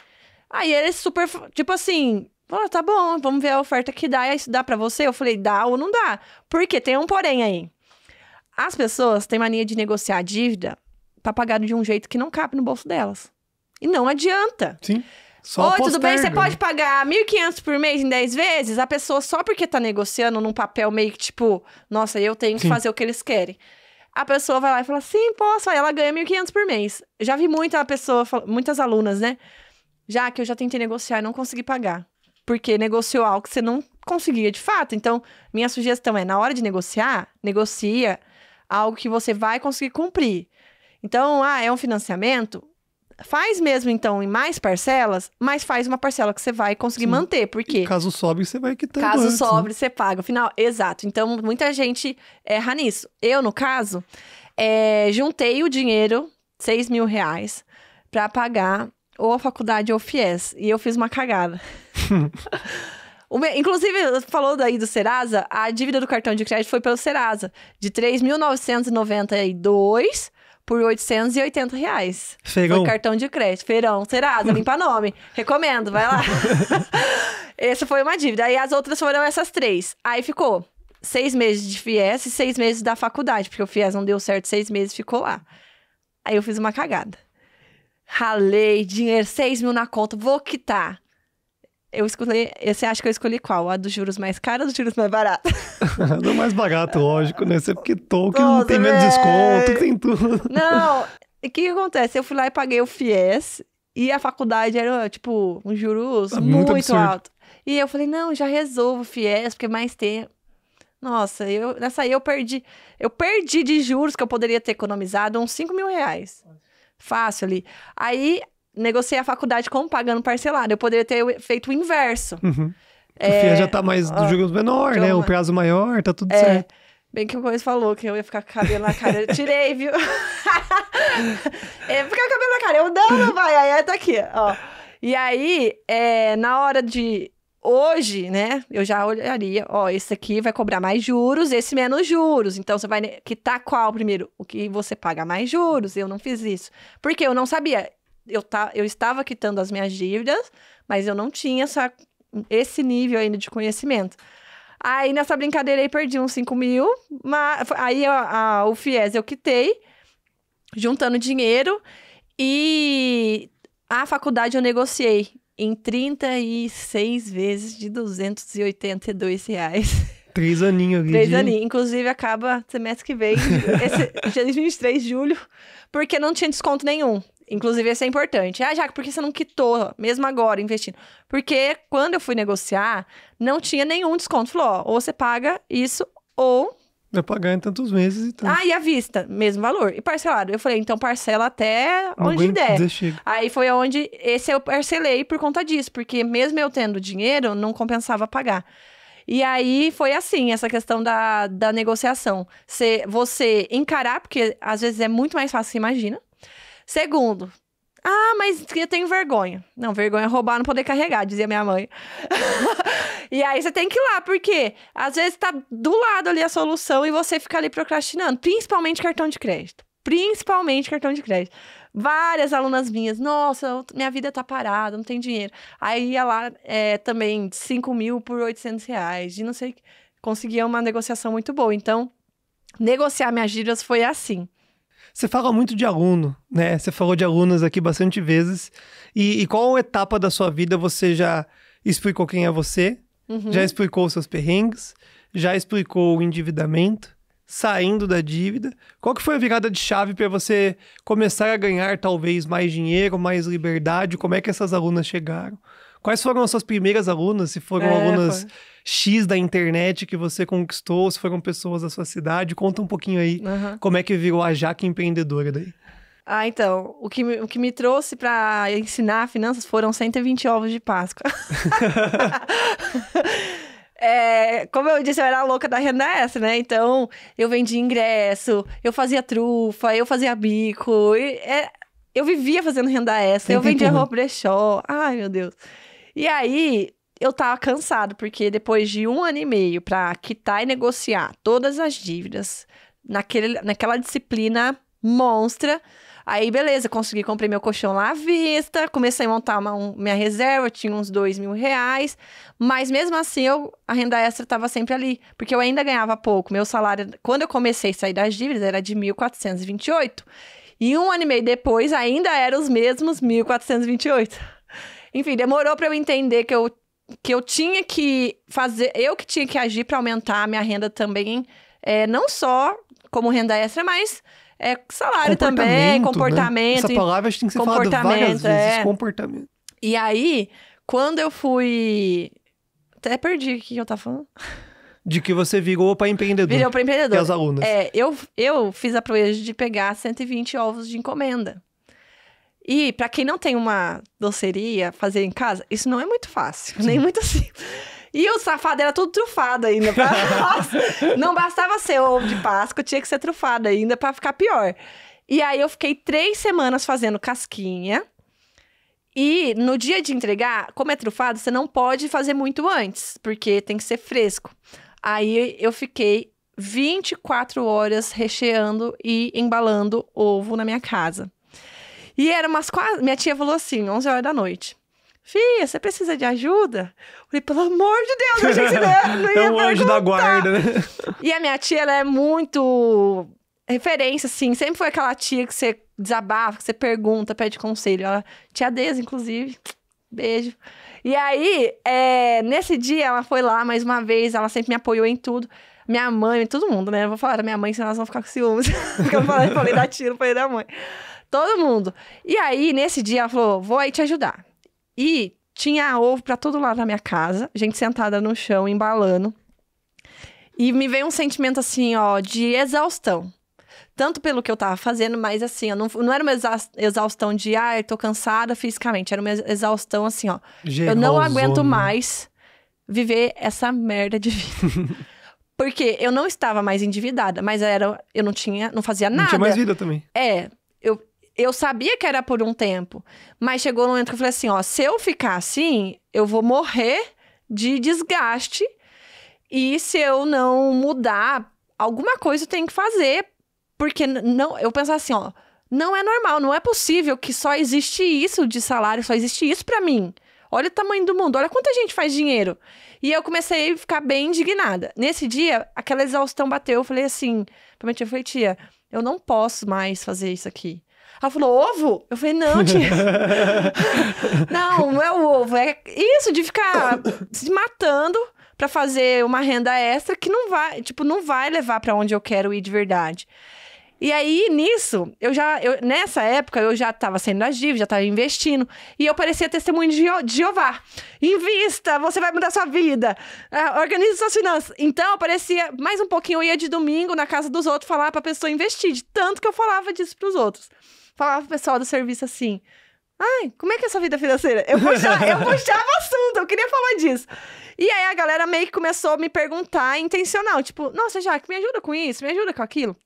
Speaker 2: Aí eles super, tipo assim... Falou, tá bom, vamos ver a oferta que dá. E aí, isso dá pra você? Eu falei, dá ou não dá? Porque tem um porém aí. As pessoas têm mania de negociar a dívida pra pagar de um jeito que não cabe no bolso delas. E não adianta.
Speaker 1: Sim. Só
Speaker 2: oi, tudo bem? Você
Speaker 1: posterga.
Speaker 2: pode pagar R$1.500 por mês em 10 vezes? A pessoa, só porque tá negociando num papel meio que tipo... Nossa, eu tenho que fazer o que eles querem. A pessoa vai lá e fala, sim, posso. Aí ela ganha R$1.500 por mês. Já vi muitas alunas, né? Que eu já tentei negociar e não consegui pagar. Porque negociou algo que você não conseguia de fato. Então, minha sugestão é, na hora de negociar, negocia algo que você vai conseguir cumprir. Então, é um financiamento? Faz mesmo, então, em mais parcelas, mas faz uma parcela que você vai conseguir manter. Porque
Speaker 1: caso sobre, você vai quitando
Speaker 2: caso
Speaker 1: antes,
Speaker 2: sobre, você paga. Afinal, exato. Então, muita gente erra nisso. Eu, no caso, juntei o dinheiro, R$6.000, pra pagar ou a faculdade ou o FIES. E eu fiz uma cagada. Inclusive, falou daí do Serasa, a dívida do cartão de crédito foi pelo Serasa, de R$3.992 por R$880.
Speaker 1: Feirão.
Speaker 2: Foi cartão de crédito. Feirão, Serasa, limpa nome. Recomendo, vai lá. Essa foi uma dívida. Aí as outras foram essas 3. Aí ficou 6 meses de FIES e 6 meses da faculdade, porque o FIES não deu certo, 6 meses ficou lá. Aí eu fiz uma cagada. Ralei, dinheiro, 6.000 na conta, vou quitar. Eu escolhi, você acha que eu escolhi qual? A dos juros mais caros ou dos juros mais baratos?
Speaker 1: Do mais barato, lógico, né? Você porque token não tem menos desconto, tem tudo.
Speaker 2: Não, o que acontece? Eu fui lá e paguei o FIES e a faculdade era, tipo, um juros muito alto. E eu falei, não, já resolvo o FIES, porque mais tempo. Nossa, nessa aí eu perdi de juros que eu poderia ter economizado uns R$5.000. Fácil ali. Aí, negociei a faculdade como pagando parcelado. Eu poderia ter feito o inverso.
Speaker 1: Uhum. O FIES já tá mais dos juros menor, né? O prazo maior, tá tudo certo.
Speaker 2: Bem que o Coisa falou que eu ia ficar com o cabelo na cara. Eu tirei, viu? Ficar com o cabelo na cara. Eu não vai. Aí tá aqui, ó. E aí, na hora de... Hoje, né, eu já olharia, esse aqui vai cobrar mais juros, esse menos juros. Então, você vai quitar qual primeiro? O que você paga mais juros. Eu não fiz isso. Porque eu não sabia. Eu estava quitando as minhas dívidas, mas eu não tinha esse nível ainda de conhecimento. Aí, nessa brincadeira aí, perdi uns 5.000. Aí, o FIES eu quitei, juntando dinheiro. E a faculdade eu negociei em 36 vezes de R$282.
Speaker 1: 3 aninhos ali.
Speaker 2: 3 aninhos. Inclusive, acaba semestre que vem, dia 23 de julho, porque não tinha desconto nenhum. Inclusive, isso é importante. Jaque, por que você não quitou, mesmo agora, investindo? Porque quando eu fui negociar, não tinha nenhum desconto. Falou, ou você paga isso, ou...
Speaker 1: Vai pagar em tantos meses e tal.
Speaker 2: E à vista, mesmo valor. E parcelado. Eu falei, então parcela até onde der. Aí foi onde esse eu parcelei por conta disso. Porque mesmo eu tendo dinheiro, não compensava pagar. E aí foi assim, essa questão da negociação. Você encarar, porque às vezes é muito mais fácil que você imagina. Segundo, mas eu tenho vergonha. Não, vergonha é roubar, não poder carregar, dizia minha mãe. E aí você tem que ir lá, porque às vezes tá do lado ali a solução e você fica ali procrastinando. Principalmente cartão de crédito. Várias alunas minhas, nossa, minha vida tá parada, não tem dinheiro. Aí ia lá também, 5.000 por R$800, de não sei, conseguia uma negociação muito boa. Então, negociar minhas dívidas foi assim.
Speaker 1: Você fala muito de aluno, né? Você falou de alunos aqui bastante vezes. E qual etapa da sua vida você já explicou quem é você? já explicou os seus perrengues, já explicou o endividamento, saindo da dívida. Qual que foi a virada de chave para você começar a ganhar talvez mais dinheiro, mais liberdade? Como é que essas alunas chegaram? Quais foram as suas primeiras alunas? Se foram alunas X da internet que você conquistou, se foram pessoas da sua cidade? Conta um pouquinho aí como é que virou a Jaque empreendedora daí.
Speaker 2: Então, o que me trouxe para ensinar finanças foram 120 ovos de Páscoa. Como eu disse, eu era a louca da renda extra, né? Então, eu vendia ingresso, eu fazia trufa, eu fazia bico. Eu vivia fazendo renda extra, eu vendia roupa brechó. Ai, meu Deus. E aí, eu tava cansado, porque depois de 1 ano e meio pra quitar e negociar todas as dívidas, naquela disciplina monstra, aí beleza, consegui comprar meu colchão lá à vista, comecei a montar minha reserva, tinha uns R$2.000, mas mesmo assim a renda extra estava sempre ali, porque eu ainda ganhava pouco. Meu salário, quando eu comecei a sair das dívidas, era de 1.428. E 1 ano e meio depois, ainda eram os mesmos 1.428. Enfim, demorou para eu entender que eu tinha que fazer, eu que tinha que agir para aumentar a minha renda também, não só como renda extra, mas salário também, comportamento.
Speaker 1: Né? Essa palavra a gente tem que ser falada várias vezes, comportamento.
Speaker 2: E aí, quando eu fui... Até perdi o que eu tava falando.
Speaker 1: De que você virou para empreendedor.
Speaker 2: Virou para empreendedor.
Speaker 1: E as alunas.
Speaker 2: Eu fiz a proeza de pegar 120 ovos de encomenda. E, pra quem não tem uma doceria, fazer em casa, isso não é muito fácil, nem muito simples. E o safado era tudo trufado ainda. Nossa, não bastava ser ovo de Páscoa, tinha que ser trufado ainda pra ficar pior. E aí eu fiquei 3 semanas fazendo casquinha. E no dia de entregar, como é trufado, você não pode fazer muito antes, porque tem que ser fresco. Aí eu fiquei 24 horas recheando e embalando ovo na minha casa. E era minha tia falou assim, 11 horas da noite. Fia, você precisa de ajuda? Eu falei, pelo amor de Deus, eu achei que você não ia
Speaker 1: É um anjo da guarda, né?
Speaker 2: E a minha tia, ela é muito referência, assim. Sempre foi aquela tia que você desabafa, que você pergunta, pede conselho. Ela, tia Deza, inclusive. Beijo. E aí, nesse dia, ela foi lá mais uma vez. Ela sempre me apoiou em tudo. Minha mãe, todo mundo, né? Eu vou falar da minha mãe, senão elas vão ficar com ciúmes. Porque eu falei da tia, não falei da mãe. Todo mundo. E aí, nesse dia, ela falou, vou aí te ajudar. E tinha ovo pra todo lado da minha casa. Gente sentada no chão, embalando. E me veio um sentimento, assim, ó, de exaustão. Tanto pelo que eu tava fazendo, mas assim, ó, não era uma exaustão de, eu tô cansada fisicamente. Era uma exaustão, assim, ó. Eu não aguento mais viver essa merda de vida. Porque eu não estava mais endividada, mas eu não fazia nada.
Speaker 1: Não tinha mais vida também.
Speaker 2: Eu sabia que era por um tempo, mas chegou um momento que eu falei assim, ó, se eu ficar assim, eu vou morrer de desgaste e se eu não mudar, alguma coisa eu tenho que fazer, porque eu pensava assim, ó, não é normal, não é possível que só existe isso de salário, só existe isso pra mim. Olha o tamanho do mundo, olha quanta gente faz dinheiro. E eu comecei a ficar bem indignada. Nesse dia, aquela exaustão bateu, eu falei assim, pra minha tia, eu falei, tia, eu não posso mais fazer isso aqui. Ela falou, ovo? Eu falei, não, tia. Não é o ovo. É isso de ficar se matando pra fazer uma renda extra que não vai levar pra onde eu quero ir de verdade. E aí, nisso, nessa época, eu já tava saindo das dívidas, já tava investindo. E eu parecia testemunho de Jeová. Invista, você vai mudar sua vida. Organize suas finanças. Então, eu parecia, mais um pouquinho, eu ia de domingo na casa dos outros falar pra pessoa investir. De tanto que eu falava disso pros outros. Falava pro pessoal do serviço assim, como é que é a sua vida financeira? Eu puxava assunto, eu queria falar disso. E aí a galera meio que começou a me perguntar intencional, tipo, nossa, Jaque, me ajuda com isso, me ajuda com aquilo.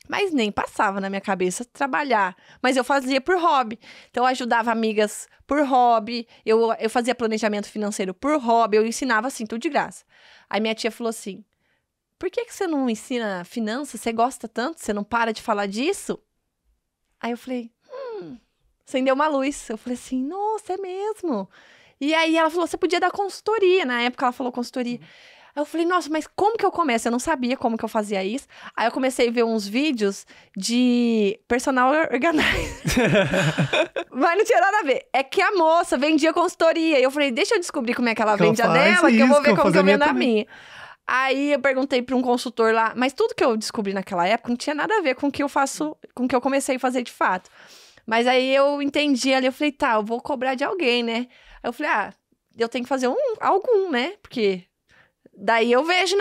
Speaker 2: Mas nem passava na minha cabeça trabalhar. Mas eu fazia por hobby. Então, eu ajudava amigas por hobby. Eu fazia planejamento financeiro por hobby. Eu ensinava, assim, tudo de graça. Aí minha tia falou assim, por que você não ensina finanças? Você gosta tanto? Você não para de falar disso? Aí eu falei, acendeu uma luz. Eu falei assim, nossa, é mesmo? E aí ela falou, você podia dar consultoria. Na época ela falou consultoria. Aí eu falei, nossa, mas como que eu começo? Eu não sabia como que eu fazia isso. Aí eu comecei a ver uns vídeos de personal organizer. Mas não tinha nada a ver. É que a moça vendia consultoria. E eu falei, deixa eu descobrir como é que ela vende a dela, que eu vou ver como que eu vendo a minha. Aí eu perguntei pra um consultor lá, mas tudo que eu descobri naquela época não tinha nada a ver com o que eu faço, com o que eu comecei a fazer de fato. Mas aí eu entendi ali, eu falei, tá, eu vou cobrar de alguém, né? Aí eu falei, eu tenho que fazer algum, né? Porque daí eu vejo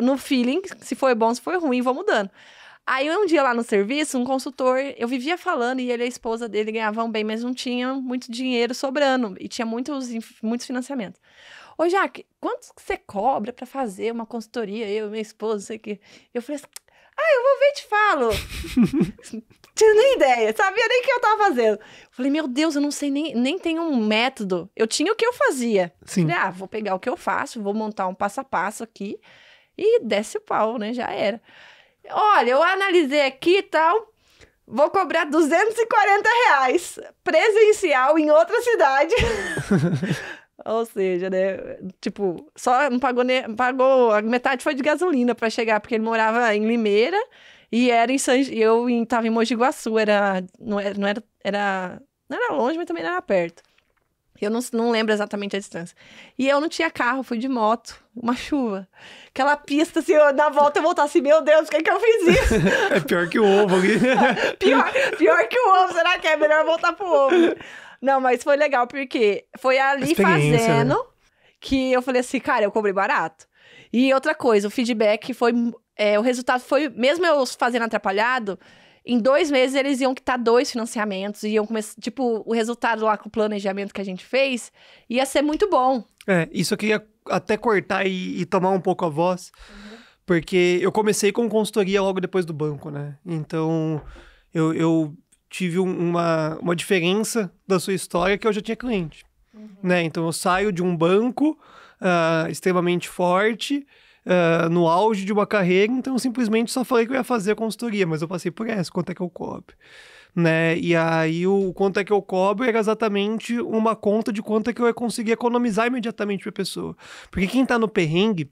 Speaker 2: no feeling se foi bom, se foi ruim, vou mudando. Aí um dia lá no serviço, um consultor, eu vivia falando e ele e a esposa dele ganhavam bem, mas não tinham muito dinheiro sobrando e tinha muitos financiamentos. Ô, Jaque, quanto que você cobra pra fazer uma consultoria? Eu, minha esposa, não sei o quê. Eu falei assim, eu vou ver e te falo. Tinha nem ideia, sabia nem o que eu tava fazendo. Eu falei, meu Deus, eu não sei, nem tenho um método. Eu tinha o que eu fazia.
Speaker 1: Sim.
Speaker 2: Falei, vou pegar o que eu faço, vou montar um passo a passo aqui e desce o pau, né? Já era. Olha, eu analisei aqui e tal, vou cobrar R$240 presencial em outra cidade. Ou seja, né? Tipo, só não pagou, a metade foi de gasolina pra chegar, porque ele morava em Limeira e eu tava em Mogi Guaçu, não era longe, mas também não era perto. Eu não lembro exatamente a distância. E eu não tinha carro, fui de moto, uma chuva. Aquela pista, assim, na volta eu voltar assim, meu Deus, por que eu fiz isso?
Speaker 1: É pior que o ovo aqui.
Speaker 2: pior que o ovo, será que é melhor voltar pro ovo? Não, mas foi legal, porque foi ali fazendo, né, que eu falei assim, cara, eu cobrei barato. E outra coisa, o feedback foi... o resultado foi, mesmo eu fazendo atrapalhado, em 2 meses eles iam quitar 2 financiamentos, iam começar, tipo, o resultado lá com o planejamento que a gente fez ia ser muito bom.
Speaker 1: Isso eu queria até cortar e tomar um pouco a voz, porque eu comecei com consultoria logo depois do banco, né? Então, eu tive uma diferença da sua história que eu já tinha cliente, né? Então, eu saio de um banco extremamente forte, no auge de uma carreira, então eu simplesmente só falei que eu ia fazer a consultoria, mas eu passei por essa, quanto é que eu cobro, né? E aí o quanto é que eu cobro era exatamente uma conta de quanto é que eu ia conseguir economizar imediatamente para a pessoa. Porque quem tá no perrengue,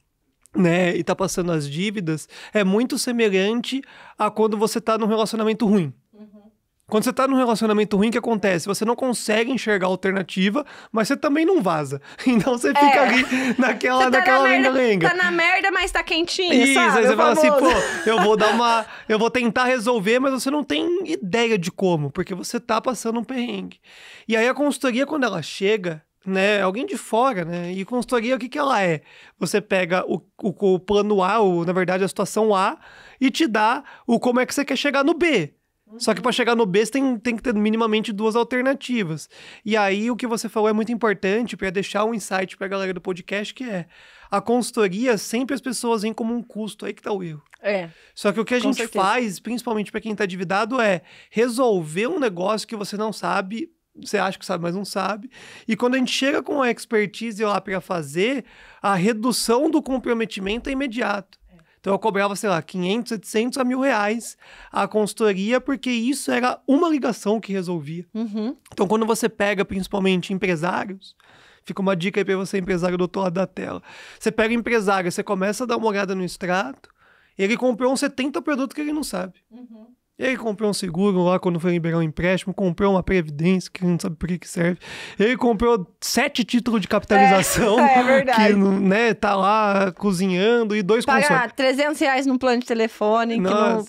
Speaker 1: né, e tá passando as dívidas, é muito semelhante a quando você tá num relacionamento ruim. Quando você tá num relacionamento ruim, o que acontece? Você não consegue enxergar a alternativa, mas você também não vaza. Então você fica ali naquela lenga-lenga.
Speaker 2: Tá na merda, mas tá quentinho,
Speaker 1: isso,
Speaker 2: sabe?
Speaker 1: Aí você fala assim, eu vou tentar resolver, mas você não tem ideia de como, porque você tá passando um perrengue. E aí a consultoria, quando ela chega, né, alguém de fora, né, e consultoria, o que ela é? Você pega o plano A, na verdade a situação A, e te dá como é que você quer chegar no B. Só que para chegar no B, você tem que ter minimamente 2 alternativas. E aí, o que você falou é muito importante para deixar um insight para a galera do podcast, que é a consultoria, sempre as pessoas vêm como um custo, aí que tá o erro. Só que o que a gente faz, principalmente para quem tá endividado, é resolver um negócio que você não sabe, você acha que sabe, mas não sabe. E quando a gente chega com a expertise lá para fazer, a redução do comprometimento é imediato. Então eu cobrava, sei lá, 500, 700 a R$1.000 a consultoria, porque isso era uma ligação que resolvia. Então quando você pega, principalmente, empresários, fica uma dica aí pra você, empresário do outro lado da tela. Você pega empresário, você começa a dar uma olhada no extrato, ele comprou uns 70 produtos que ele não sabe. Ele comprou um seguro lá quando foi liberar um empréstimo, comprou uma previdência que não sabe por que serve. Ele comprou 7 títulos de capitalização.
Speaker 2: É verdade.
Speaker 1: Que, né, tá lá cozinhando e 2
Speaker 2: consórcios.
Speaker 1: Pagar
Speaker 2: R$300 no plano de telefone,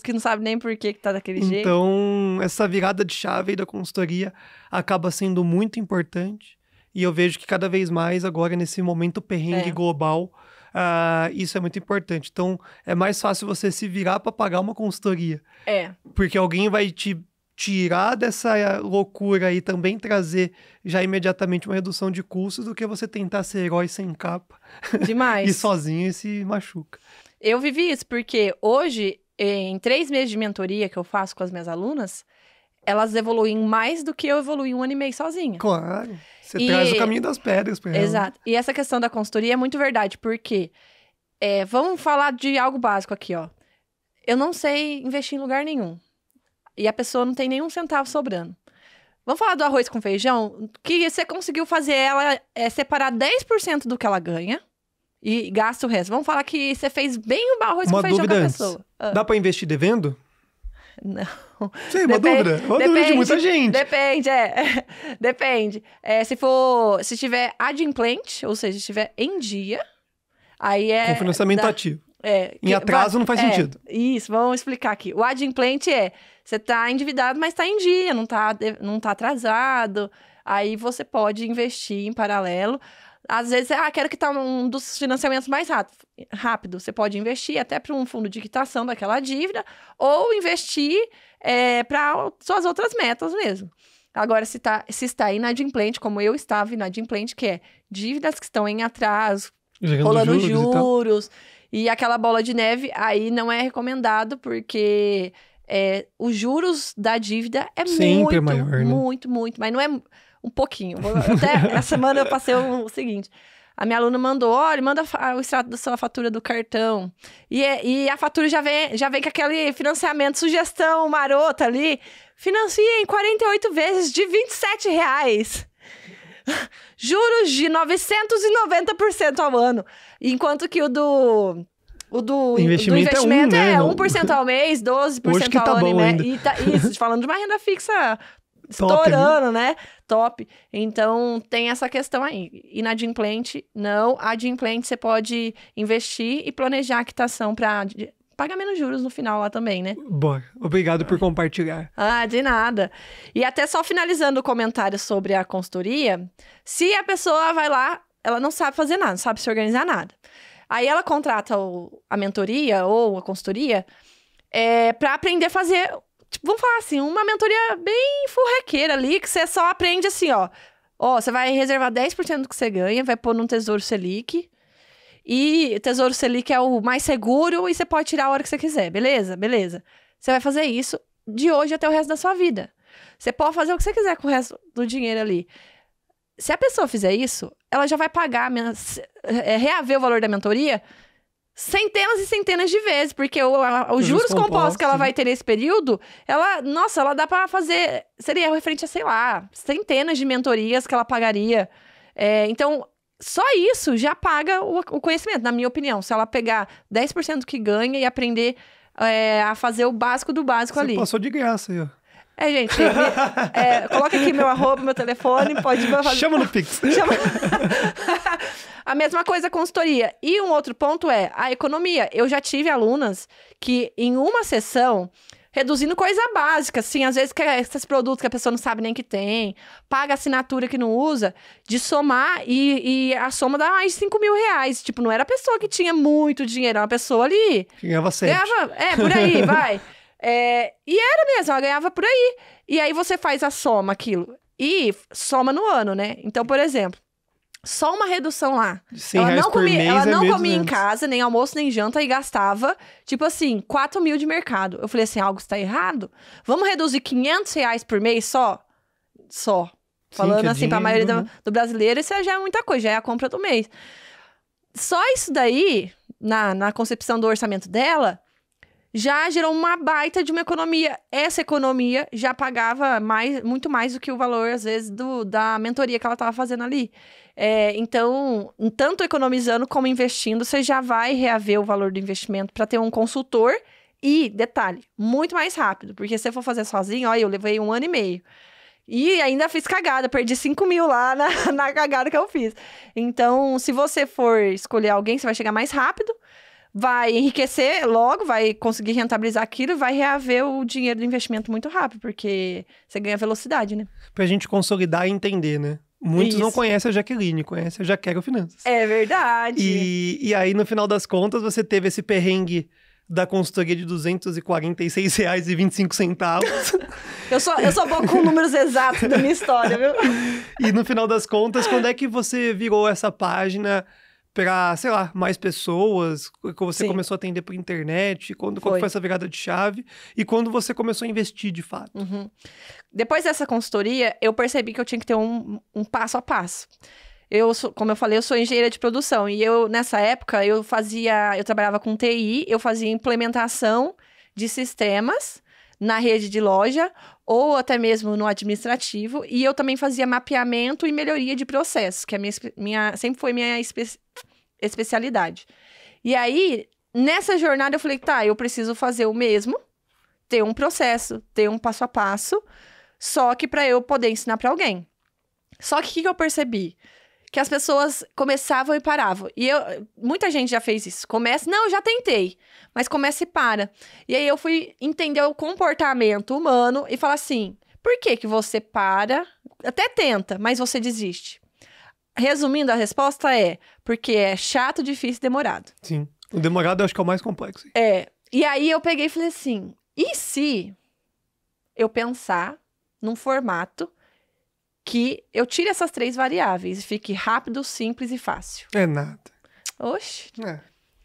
Speaker 2: que não sabe nem por que tá daquele jeito.
Speaker 1: Então, essa virada de chave aí da consultoria acaba sendo muito importante. E eu vejo que cada vez mais agora, nesse momento perrengue global, isso é muito importante. Então, é mais fácil você se virar para pagar uma consultoria. Porque alguém vai te tirar dessa loucura e também trazer já imediatamente uma redução de custos do que você tentar ser herói sem capa.
Speaker 2: Demais.
Speaker 1: E sozinho e se machuca.
Speaker 2: Eu vivi isso porque hoje, em 3 meses de mentoria que eu faço com as minhas alunas, elas evoluem mais do que eu evoluí 1 ano e meio sozinha.
Speaker 1: Claro. Você traz o caminho das pedras para ela.
Speaker 2: Exato. E essa questão da consultoria é muito verdade, porque vamos falar de algo básico aqui, ó. Eu não sei investir em lugar nenhum. E a pessoa não tem nenhum centavo sobrando. Vamos falar do arroz com feijão, que você conseguiu fazer ela separar 10% do que ela ganha e gasta o resto. Vamos falar que você fez bem o arroz com
Speaker 1: Uma
Speaker 2: feijão
Speaker 1: dúvida
Speaker 2: com a
Speaker 1: antes.
Speaker 2: pessoa.
Speaker 1: Dá pra investir devendo?
Speaker 2: Não.
Speaker 1: Sei, uma dúvida. Uma dúvida de muita gente.
Speaker 2: Depende, Depende. Se tiver adimplente, ou seja, estiver em dia, aí
Speaker 1: Com financiamento ativo. Em atraso não faz sentido.
Speaker 2: Isso, vamos explicar aqui. O adimplente você tá endividado, mas tá em dia, não tá atrasado. Aí você pode investir em paralelo. Às vezes, quero quitar um dos financiamentos mais rápido. Você pode investir até para um fundo de quitação daquela dívida ou investir para suas outras metas mesmo. Agora, se está inadimplente, como eu estava inadimplente, que é dívidas que estão em atraso, rolando juros e aquela bola de neve, aí não é recomendado, porque os juros da dívida
Speaker 1: sempre muito, maior, né?
Speaker 2: muito, mas não é um pouquinho. Até essa semana eu passei o seguinte, a minha aluna mandou, olha, manda o extrato da sua fatura do cartão, e a fatura já vem com aquele financiamento, sugestão marota ali, financia em 48 vezes de R$27. Juros de 990% ao ano. Enquanto que o do investimento é 1% ao mês, 12%
Speaker 1: Hoje que
Speaker 2: ao
Speaker 1: tá
Speaker 2: ano.
Speaker 1: Bom ainda.
Speaker 2: Isso, falando de uma renda fixa estourando, né? Top. Então, tem essa questão aí. Inadimplente, não. Adimplente, você pode investir e planejar a quitação para pagar menos juros no final lá também, né?
Speaker 1: Boa. Obrigado por compartilhar.
Speaker 2: De nada. E até só finalizando o comentário sobre a consultoria, se a pessoa vai lá, ela não sabe fazer nada, não sabe se organizar nada. Aí ela contrata a mentoria ou a consultoria para aprender a fazer, tipo, vamos falar assim, uma mentoria bem furrequeira ali, que você só aprende assim, ó, você vai reservar 10% do que você ganha, vai pôr num Tesouro Selic, e o Tesouro Selic é o mais seguro e você pode tirar a hora que você quiser, beleza? Beleza. Você vai fazer isso de hoje até o resto da sua vida. Você pode fazer o que você quiser com o resto do dinheiro ali. Se a pessoa fizer isso, ela já vai pagar, reaver o valor da mentoria centenas e centenas de vezes, porque os juros compostos que ela vai ter nesse período, ela dá pra fazer, seria referente a, sei lá, centenas de mentorias que ela pagaria. Então, só isso já paga o conhecimento, na minha opinião. Se ela pegar 10% do que ganha e aprender a fazer o básico do básico ali.
Speaker 1: Você passou de graça aí, ó.
Speaker 2: Gente, coloca aqui meu arroba, meu telefone, pode...
Speaker 1: Chama no Pix.
Speaker 2: A mesma coisa a consultoria. E um outro ponto é a economia. Eu já tive alunas que, em uma sessão, reduzindo coisa básica, assim, às vezes esses produtos que a pessoa não sabe nem que tem, paga assinatura que não usa, de somar, e a soma dá mais de 5 mil reais. Tipo, não era a pessoa que tinha muito dinheiro, era uma pessoa ali...
Speaker 1: Que ganhava 7.
Speaker 2: Por aí, vai. E era mesmo, ela ganhava por aí. E aí você faz a soma, aquilo. E soma no ano, né? Então, por exemplo, só uma redução lá.
Speaker 1: Ela não
Speaker 2: comia em casa, nem almoço, nem janta, e gastava, tipo assim, 4 mil de mercado. Eu falei assim, algo está errado? Vamos reduzir 500 reais por mês só? Só. Falando assim, pra maioria do brasileiro, isso já é muita coisa, já é a compra do mês. Só isso daí, na concepção do orçamento dela, já gerou uma baita de uma economia. Essa economia já pagava muito mais do que o valor, às vezes, da mentoria que ela estava fazendo ali. Então, tanto economizando como investindo, você já vai reaver o valor do investimento para ter um consultor. E, detalhe, muito mais rápido. Porque se você for fazer sozinho, olha, eu levei 1 ano e meio. E ainda fiz cagada, perdi 5 mil lá na cagada que eu fiz. Então, se você for escolher alguém, você vai chegar mais rápido, vai enriquecer logo, vai conseguir rentabilizar aquilo e vai reaver o dinheiro do investimento muito rápido, porque você ganha velocidade, né?
Speaker 1: Pra gente consolidar e entender, né? Muitos não conhecem a Jaqueline, conhecem a Jaquero Finanças.
Speaker 2: É verdade.
Speaker 1: E aí, no final das contas, você teve esse perrengue da consultoria de R$246,25.
Speaker 2: Eu sou boa com números exatos da minha história, viu?
Speaker 1: E no final das contas, quando é que você virou essa página para, sei lá, mais pessoas? Que você começou a atender por internet? Quando foi essa virada de chave? E quando você começou a investir de fato?
Speaker 2: Uhum. Depois dessa consultoria, eu percebi que eu tinha que ter um passo a passo. Como eu falei, eu sou engenheira de produção. E nessa época, eu trabalhava com TI, eu fazia implementação de sistemas na rede de loja, ou até mesmo no administrativo. E eu também fazia mapeamento e melhoria de processos, que sempre foi minha especialidade. E aí, nessa jornada, eu falei, tá, eu preciso fazer o mesmo, ter um processo, ter um passo a passo, só que para eu poder ensinar para alguém. Só que o que eu percebi? Que as pessoas começavam e paravam. E muita gente já fez isso. Começa, não, já tentei. Mas começa e para. E aí eu fui entender o comportamento humano e falar assim, por que que você para? Até tenta, mas você desiste. Resumindo, a resposta é porque é chato, difícil e demorado.
Speaker 1: Sim. O demorado eu acho que é o mais complexo.
Speaker 2: E aí eu peguei e falei assim, e se eu pensar num formato que eu tire essas 3 variáveis e fique rápido, simples e fácil?
Speaker 1: É nada.
Speaker 2: Oxe.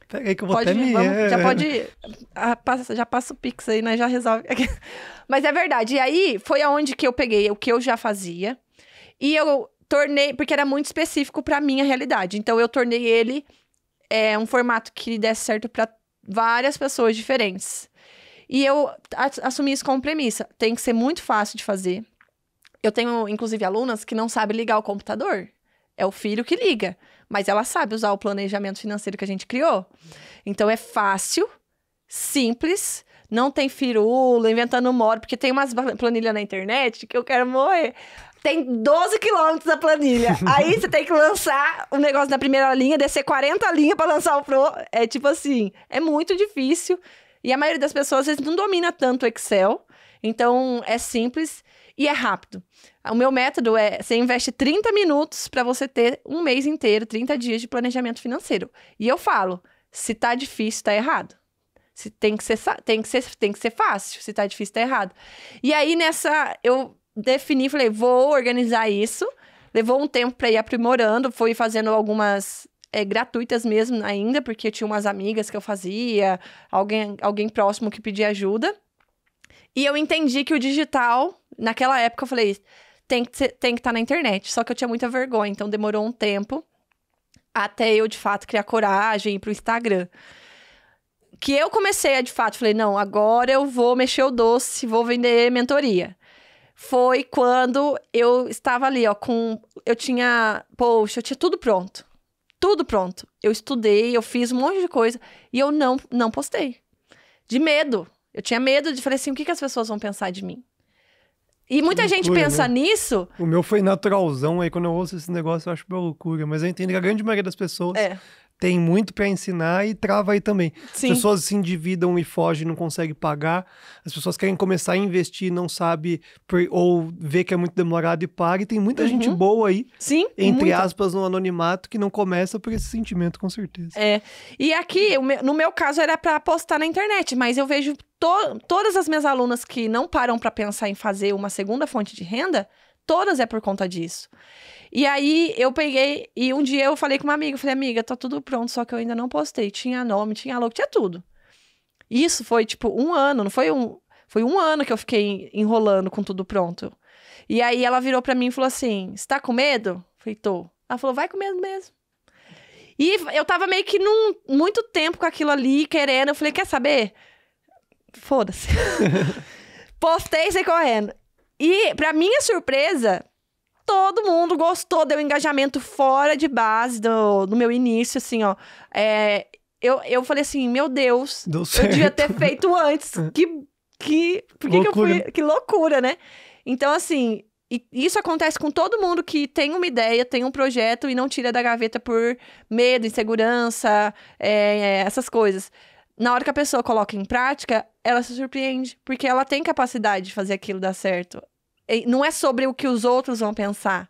Speaker 1: Pega aí que eu vou
Speaker 2: Pode,
Speaker 1: até me...
Speaker 2: já pode... Já passa o Pix aí, né? Já resolve. Mas é verdade. E aí, foi aonde que eu peguei o que eu já fazia. E eu tornei... Porque era muito específico pra minha realidade. Então, eu tornei ele um formato que desse certo pra várias pessoas diferentes. E eu assumi isso como premissa. Tem que ser muito fácil de fazer. Eu tenho, inclusive, alunas que não sabem ligar o computador. É o filho que liga. Mas ela sabe usar o planejamento financeiro que a gente criou. Então, é fácil, simples, não tem firula, inventando moda. Porque tem umas planilhas na internet que eu quero morrer. Tem 12 quilômetros a planilha. Aí, você tem que lançar o negócio na primeira linha, descer 40 linhas para lançar o pro. É tipo assim, é muito difícil. E a maioria das pessoas, às vezes, não domina tanto o Excel. Então, é simples e é rápido. O meu método é, você investe 30 minutos para você ter um mês inteiro, 30 dias de planejamento financeiro. E eu falo, se tá difícil, tá errado. Se tem que ser fácil, se tá difícil, tá errado. E aí, eu defini, falei, vou organizar isso. Levou um tempo para ir aprimorando, fui fazendo algumas gratuitas mesmo ainda, porque eu tinha umas amigas que eu fazia, alguém próximo que pedia ajuda. E eu entendi que o digital, naquela época, eu falei, tem que estar na internet. Só que eu tinha muita vergonha, então demorou um tempo até eu, de fato, criar coragem e ir pro Instagram. Que eu comecei a, de fato, falei, não, agora eu vou mexer o doce, vou vender mentoria. Foi quando eu estava ali, ó, eu tinha tudo pronto. Tudo pronto. Eu estudei, eu fiz um monte de coisa e eu não postei. De medo. Eu tinha medo de, falei assim, o que as pessoas vão pensar de mim? E muita gente pensa nisso...
Speaker 1: O meu foi naturalzão, aí quando eu ouço esse negócio eu acho uma loucura. Mas eu entendo que a grande maioria das pessoas tem muito pra ensinar e trava aí também.
Speaker 2: Sim.
Speaker 1: As pessoas se endividam e fogem, não conseguem pagar. As pessoas querem começar a investir, não sabe, ou vê que é muito demorado e paga. E tem muita gente boa aí,
Speaker 2: sim,
Speaker 1: entre aspas, no anonimato, que não começa por esse sentimento, com certeza.
Speaker 2: E aqui, no meu caso, era pra postar na internet, mas eu vejo todas as minhas alunas que não param pra pensar em fazer uma segunda fonte de renda, todas é por conta disso. E aí, eu peguei, e um dia eu falei com uma amiga, falei, amiga, tá tudo pronto, só que eu ainda não postei. Tinha nome, tinha logo, tinha tudo. Isso foi, tipo, 1 ano, não foi foi 1 ano que eu fiquei enrolando com tudo pronto. E aí, ela virou pra mim e falou assim, você tá com medo? Eu falei, tô. Ela falou, vai com medo mesmo. E eu tava meio que muito tempo com aquilo ali, querendo. Eu falei, quer saber? Foda-se. Postei e saí correndo. E, pra minha surpresa, todo mundo gostou, deu engajamento fora de base do meu início, assim, ó. Eu falei assim, meu Deus,
Speaker 1: Deu certo.
Speaker 2: Eu devia ter feito antes. Por que eu fui... Que loucura, né? Então, assim, isso acontece com todo mundo que tem uma ideia, tem um projeto e não tira da gaveta por medo, insegurança, essas coisas. Na hora que a pessoa coloca em prática, ela se surpreende, porque ela tem capacidade de fazer aquilo dar certo. E não é sobre o que os outros vão pensar.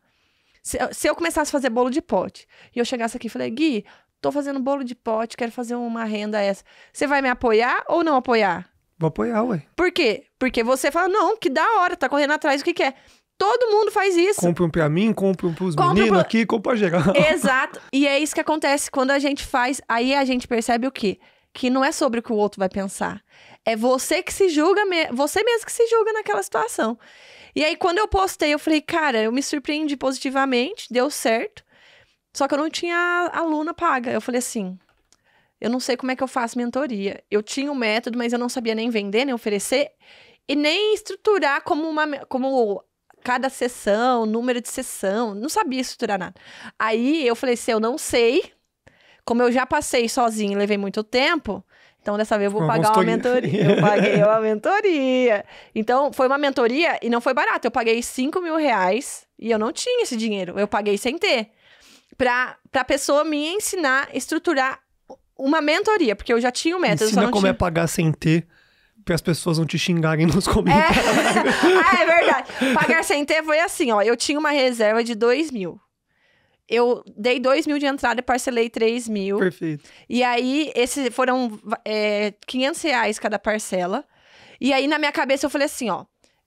Speaker 2: Se eu começasse a fazer bolo de pote, e eu chegasse aqui e falei, Gui, tô fazendo bolo de pote, quero fazer uma renda essa. Você vai me apoiar ou não apoiar?
Speaker 1: Vou apoiar, ué.
Speaker 2: Por quê? Porque você fala, não, que da hora, tá correndo atrás do que quer. Todo mundo faz isso.
Speaker 1: Compre um pra mim, compre um pros meninos aqui, compra pra geral.
Speaker 2: Exato. E é isso que acontece quando a gente faz. Aí a gente percebe o quê? Que não é sobre o que o outro vai pensar. É você que se julga, você mesmo que se julga naquela situação. E aí, quando eu postei, eu falei, cara, eu me surpreendi positivamente, deu certo. Só que eu não tinha aluna paga. Eu falei assim, eu não sei como é que eu faço mentoria. Eu tinha um método, mas eu não sabia nem vender, nem oferecer. E nem estruturar como cada sessão, número de sessão. Não sabia estruturar nada. Aí, eu falei assim, eu não sei como eu já passei sozinho e levei muito tempo, então dessa vez eu vou
Speaker 1: Uma
Speaker 2: pagar uma
Speaker 1: consultoria.
Speaker 2: mentoria. Eu paguei uma mentoria. Então, foi uma mentoria e não foi barato. Eu paguei R$5.000 e eu não tinha esse dinheiro. Eu paguei sem ter. Pra pessoa me ensinar, estruturar uma mentoria, porque eu já tinha o método.
Speaker 1: Ensina
Speaker 2: só não
Speaker 1: como
Speaker 2: tinha...
Speaker 1: é pagar sem ter, pra as pessoas não te xingarem nos comentários.
Speaker 2: É verdade. Pagar sem ter foi assim, ó. Eu tinha uma reserva de 2.000. Eu dei 2.000 de entrada e parcelei 3.000.
Speaker 1: Perfeito.
Speaker 2: E aí, foram R$500 cada parcela. E aí, na minha cabeça, eu falei assim, ó.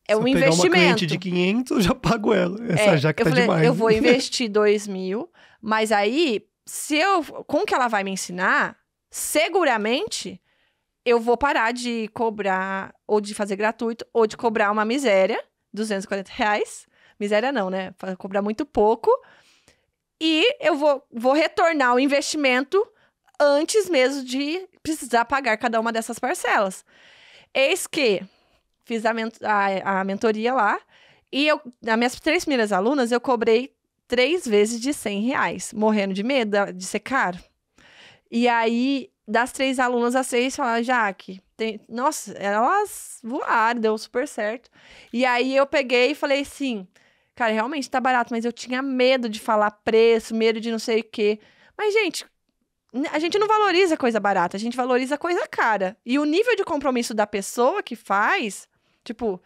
Speaker 2: É um
Speaker 1: Se eu pegar uma
Speaker 2: investimento.
Speaker 1: cliente de 500, eu já pago ela. Essa já que
Speaker 2: eu
Speaker 1: tá
Speaker 2: falei,
Speaker 1: demais.
Speaker 2: eu vou investir 2.000, mas aí, com o que ela vai me ensinar, seguramente eu vou parar de cobrar, ou de fazer gratuito, ou de cobrar uma miséria, R$240. Miséria não, né? Cobrar muito pouco. E eu vou retornar o investimento antes mesmo de precisar pagar cada uma dessas parcelas. Eis que fiz a mentoria lá. E nas minhas 3 primeiras alunas, eu cobrei 3 vezes de R$100, morrendo de medo de ser caro. E aí, das 3 alunas, as 6 falaram, Jaque, nossa, elas voaram, deu super certo. E aí, eu peguei e falei assim, cara, realmente tá barato, mas eu tinha medo de falar preço, medo de não sei o quê. Mas, gente, a gente não valoriza coisa barata, a gente valoriza coisa cara. E o nível de compromisso da pessoa que faz, tipo...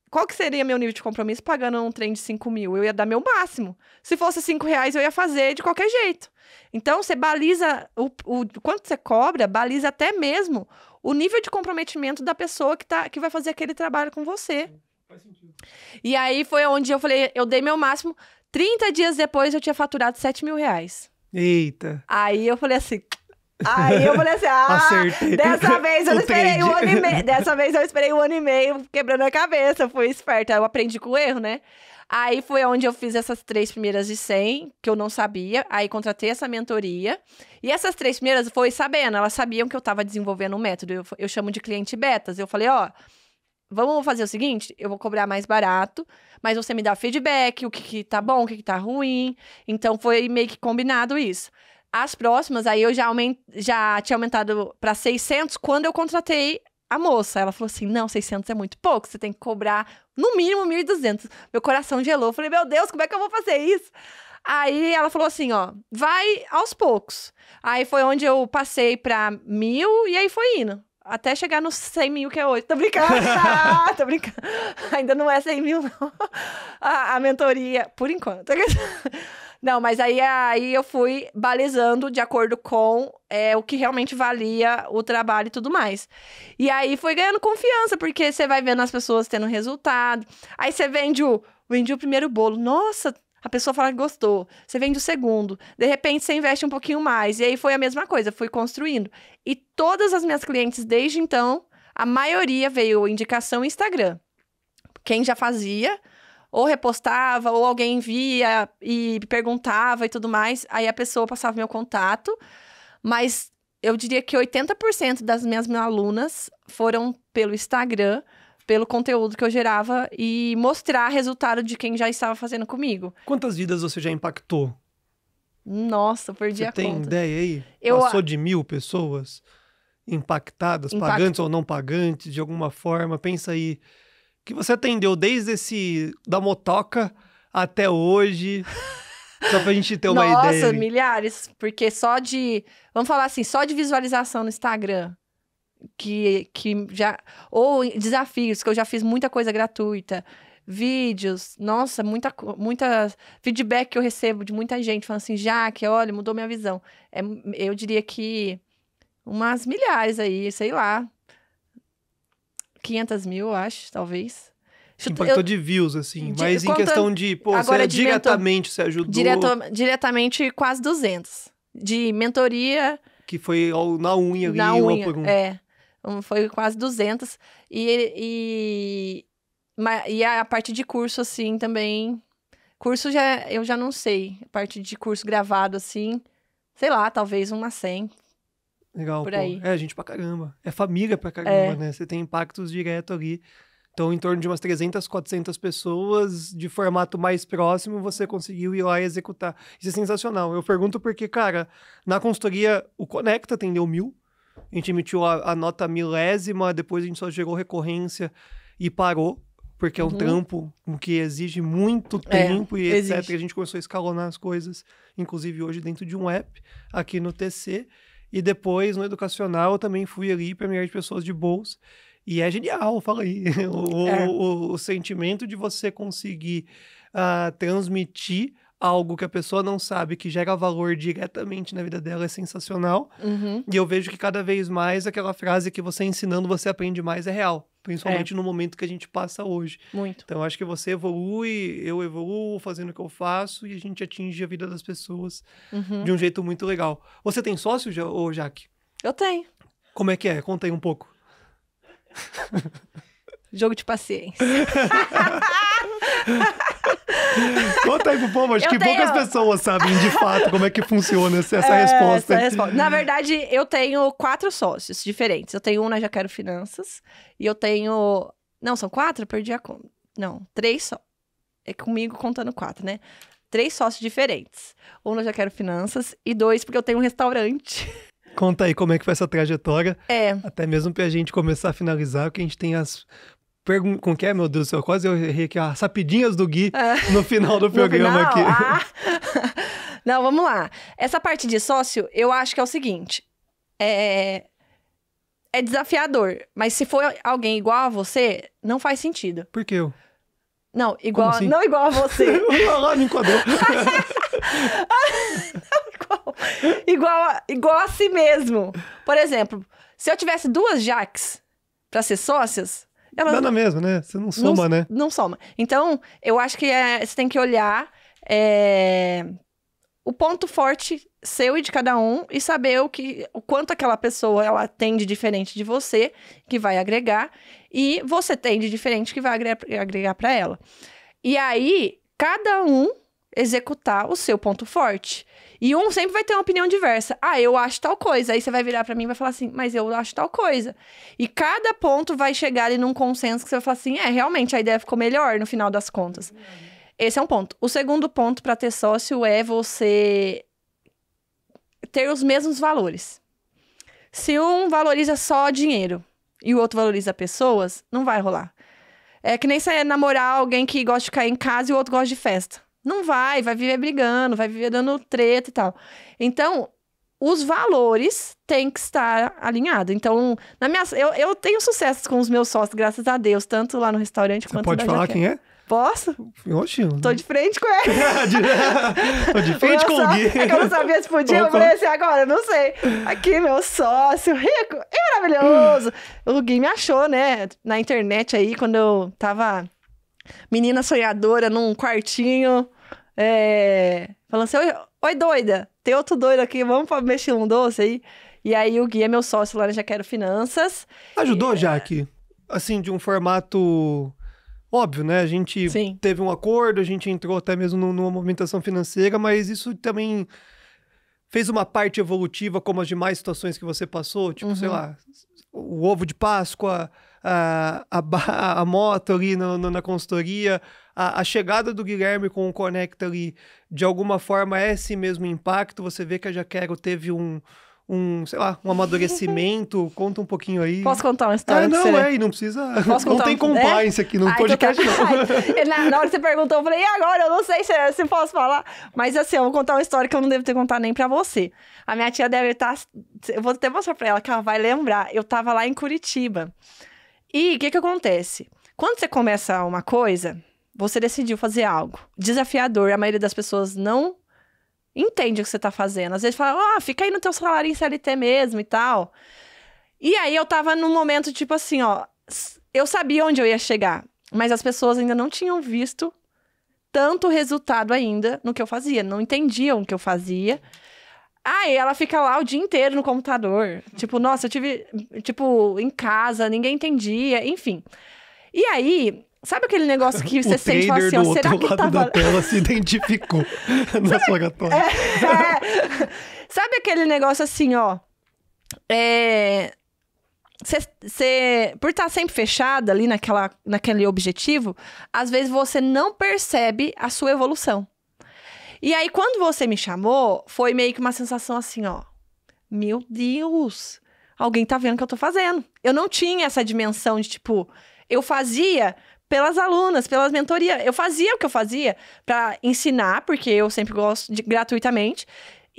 Speaker 2: Qual que seria meu nível de compromisso pagando um trem de 5.000? Eu ia dar meu máximo. Se fosse R$5, eu ia fazer de qualquer jeito. Então, você baliza... quanto você cobra, baliza até mesmo o nível de comprometimento da pessoa que vai fazer aquele trabalho com você.
Speaker 1: Faz sentido.
Speaker 2: E aí, foi onde eu falei... Eu dei meu máximo. 30 dias depois, eu tinha faturado R$7.000.
Speaker 1: Eita.
Speaker 2: Aí, eu falei assim...
Speaker 1: Acertei.
Speaker 2: Dessa vez eu não
Speaker 1: O
Speaker 2: esperei
Speaker 1: trade.
Speaker 2: 1 ano e meio. Dessa vez eu esperei 1 ano e meio, quebrando a cabeça. Fui esperta. Eu aprendi com o erro, né? Aí foi onde eu fiz essas 3 primeiras de 100, que eu não sabia. Aí contratei essa mentoria. E essas 3 primeiras foi sabendo. Elas sabiam que eu tava desenvolvendo um método. Eu chamo de cliente betas. Eu falei, ó, vamos fazer o seguinte, eu vou cobrar mais barato, mas você me dá feedback, o que tá bom, o que tá ruim. Então foi meio que combinado isso. As próximas, aí eu já tinha aumentado para 600 quando eu contratei a moça. Ela falou assim, não, 600 é muito pouco, você tem que cobrar no mínimo 1.200. Meu coração gelou, eu falei, meu Deus, como é que eu vou fazer isso? Aí ela falou assim, ó, vai aos poucos. Aí foi onde eu passei para 1.000 e aí foi indo. Até chegar nos 100.000 que é hoje. Tô brincando. Tô brincando. Ainda não é 100.000, não. A mentoria, por enquanto. Não, mas aí eu fui balizando de acordo com o que realmente valia o trabalho e tudo mais. E aí foi ganhando confiança, porque você vai vendo as pessoas tendo resultado. Aí você vende o primeiro bolo. Nossa, a pessoa fala que gostou. Você vende o segundo. De repente, você investe um pouquinho mais. E aí foi a mesma coisa, fui construindo. E todas as minhas clientes, desde então, a maioria veio indicação Instagram. Quem já fazia... ou repostava, ou alguém via e perguntava e tudo mais. Aí a pessoa passava meu contato. Mas eu diria que 80% das minhas alunas foram pelo Instagram, pelo conteúdo que eu gerava e mostrar resultado de quem já estava fazendo comigo.
Speaker 1: Quantas vidas você já impactou?
Speaker 2: Nossa, eu perdi a
Speaker 1: Você tem
Speaker 2: conta.
Speaker 1: ideia aí?
Speaker 2: Eu-
Speaker 1: Passou de 1.000 pessoas impactadas, pagantes ou não pagantes, de alguma forma? Pensa aí. Que você atendeu desde da motoca até hoje, só pra gente ter uma
Speaker 2: Nossa,
Speaker 1: ideia.
Speaker 2: milhares. Porque vamos falar assim, só de visualização no Instagram, que já... Ou desafios, que eu já fiz muita coisa gratuita. Vídeos, nossa, muita feedback que eu recebo de muita gente, falando assim, Jaque, olha, mudou minha visão. Eu diria que umas milhares aí, sei lá. 500.000, eu acho, talvez.
Speaker 1: Impactou de views, assim. Mas em questão de, pô,
Speaker 2: agora
Speaker 1: você
Speaker 2: de
Speaker 1: diretamente você ajudou.
Speaker 2: Diretamente, quase 200. De mentoria...
Speaker 1: Que foi na unha ali,
Speaker 2: na
Speaker 1: uma
Speaker 2: unha,
Speaker 1: por um.
Speaker 2: Foi quase 200. E a parte de curso, assim, também... Curso, eu já não sei. A parte de curso gravado, assim... Sei lá, talvez umas 100.
Speaker 1: Legal,
Speaker 2: por
Speaker 1: pô.
Speaker 2: aí.
Speaker 1: É gente pra caramba. É família pra caramba, né? Você tem impactos direto ali Então, em torno de umas 300, 400 pessoas, de formato mais próximo, você conseguiu ir lá e executar. Isso é sensacional. Eu pergunto porque, cara, na consultoria, o Conecta atendeu 1.000. A gente emitiu a nota milésima, depois a gente só gerou recorrência e parou, porque é um trampo que exige muito tempo e etc.
Speaker 2: exige.
Speaker 1: A gente começou a escalonar as coisas, inclusive hoje dentro de um app, aqui no TC. E depois, no educacional, eu também fui ali para milhares de pessoas de bolsa. E é genial, fala aí. O sentimento de você conseguir transmitir algo que a pessoa não sabe, que gera valor diretamente na vida dela, é sensacional. E eu vejo que cada vez mais aquela frase que você ensinando, você aprende mais é real. Principalmente no momento que a gente passa hoje.
Speaker 2: Muito.
Speaker 1: Então, acho que você evolui, eu evoluo fazendo o que eu faço e a gente atinge a vida das pessoas de um jeito muito legal. Você tem sócio, ô Jaque?
Speaker 2: Eu tenho.
Speaker 1: Como é que é? Conta aí um pouco.
Speaker 2: Jogo de paciência.
Speaker 1: Conta aí pro povo, acho que poucas pessoas sabem de fato como é que funciona essa resposta.
Speaker 2: Na verdade, eu tenho 4 sócios diferentes. Eu tenho um na Já Quero Finanças e eu tenho... Não, são 4? Eu perdi a conta. Não, 3 só. É comigo contando 4, né? 3 sócios diferentes. Um na Já Quero Finanças e 2 porque eu tenho um restaurante.
Speaker 1: Conta aí como é que foi essa trajetória.
Speaker 2: Até
Speaker 1: mesmo pra gente começar a finalizar, porque a gente tem as... Com que é, meu Deus do céu? Quase eu errei aqui, as rapidinhas do Gui no final do programa aqui.
Speaker 2: Não, vamos lá. Essa parte de sócio, eu acho que é o seguinte. É desafiador, mas se for alguém igual a você, não faz sentido.
Speaker 1: Por quê?
Speaker 2: Não, igual,
Speaker 1: assim?
Speaker 2: não igual a você.
Speaker 1: Lá, me enquadrou.
Speaker 2: igual a si mesmo. Por exemplo, se eu tivesse 2 Jaques pra ser sócias...
Speaker 1: Dá na mesma, né? Você não soma, né?
Speaker 2: Não soma. Então, eu acho que você tem que olhar o ponto forte seu e de cada um e saber o quanto aquela pessoa ela tem de diferente de você, que vai agregar, e você tem de diferente que vai agregar para ela. E aí, cada um executar o seu ponto forte. E um sempre vai ter uma opinião diversa. Eu acho tal coisa. Aí você vai virar pra mim e vai falar assim, mas eu acho tal coisa. E cada ponto vai chegar ali num consenso que você vai falar assim, realmente a ideia ficou melhor no final das contas. Esse é um ponto. O segundo ponto pra ter sócio é você ter os mesmos valores. Se um valoriza só dinheiro e o outro valoriza pessoas, não vai rolar. É que nem você namorar alguém que gosta de ficar em casa e o outro gosta de festa. Não vai viver brigando, vai viver dando treta e tal. Então, os valores têm que estar alinhados. Então, eu tenho sucesso com os meus sócios, graças a Deus, tanto lá no restaurante quanto na
Speaker 1: Pode falar quem é?
Speaker 2: Posso?
Speaker 1: Oxi.
Speaker 2: Tô de frente com ele.
Speaker 1: Tô de frente com o Gui.
Speaker 2: É que eu não sabia se podia, eu falei assim, agora, não sei. Aqui, meu sócio, rico e maravilhoso. O Gui me achou, né, na internet aí, quando eu tava menina sonhadora num quartinho... falando assim, oi doida, tem outro doido aqui, vamos mexer um doce aí? E aí o Gui é meu sócio lá na Já Quero Finanças.
Speaker 1: Ajudou, Jaque? Assim, de um formato óbvio, né? A gente teve um acordo, a gente entrou até mesmo numa movimentação financeira, mas isso também fez uma parte evolutiva como as demais situações que você passou, tipo, sei lá, o ovo de Páscoa, a moto ali na consultoria, a chegada do Guilherme com o Conecta ali, de alguma forma é esse mesmo impacto. Você vê que a Já Quero teve sei lá, um amadurecimento. Conta um pouquinho aí.
Speaker 2: Posso contar uma história?
Speaker 1: E não precisa... Não tem compliance aqui no podcast,
Speaker 2: então não. Na hora que você perguntou, eu falei, e agora? Eu não sei se posso falar. Mas assim, eu vou contar uma história que eu não devo ter contado nem pra você. A minha tia deve estar... Eu vou até mostrar pra ela, que ela vai lembrar. Eu tava lá em Curitiba. E o que acontece? Quando você começa uma coisa, você decidiu fazer algo desafiador. A maioria das pessoas não entende o que você tá fazendo. Às vezes fala, fica aí no teu salário em CLT mesmo e tal. E aí eu tava num momento tipo assim, eu sabia onde eu ia chegar, mas as pessoas ainda não tinham visto tanto resultado ainda no que eu fazia. Não entendiam o que eu fazia. Aí ela fica lá o dia inteiro no computador. Tipo, nossa, eu tive, em casa, ninguém entendia, enfim. E aí, sabe aquele negócio que você sente assim,
Speaker 1: do
Speaker 2: será
Speaker 1: outro
Speaker 2: que
Speaker 1: lado da tela se identificou na sua oratória.
Speaker 2: Sabe aquele negócio assim, por estar sempre fechada ali naquele objetivo, às vezes você não percebe a sua evolução. E aí, quando você me chamou, foi meio que uma sensação assim, ó. Meu Deus, alguém tá vendo o que eu tô fazendo. Eu não tinha essa dimensão de, tipo, eu fazia pelas alunas, pelas mentorias. Eu fazia o que eu fazia pra ensinar, porque eu sempre gosto gratuitamente.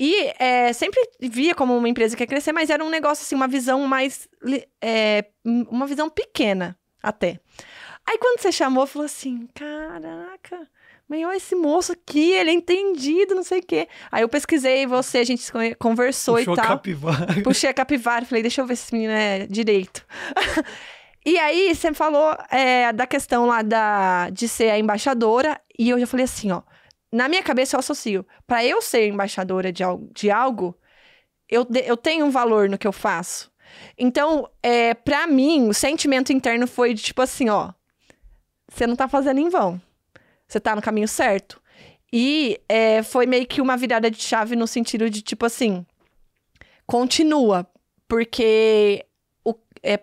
Speaker 2: E sempre via como uma empresa que ia crescer, mas era um negócio, assim, uma visão mais... uma visão pequena, até. Aí, quando você chamou, eu falei assim, caraca, mas olha esse moço aqui, ele é entendido, não sei o quê. Aí eu pesquisei você, a gente conversou
Speaker 1: Puxou
Speaker 2: e tal.
Speaker 1: capivara.
Speaker 2: Puxei a capivara, falei, deixa eu ver se esse menino é direito. E aí, você falou da questão lá de ser a embaixadora, e eu já falei assim, ó, na minha cabeça eu associo, para eu ser embaixadora de algo, eu tenho um valor no que eu faço. Então, para mim, o sentimento interno foi de tipo assim, ó, você não tá fazendo em vão. Você tá no caminho certo. E foi meio que uma virada de chave no sentido de tipo assim, continua, porque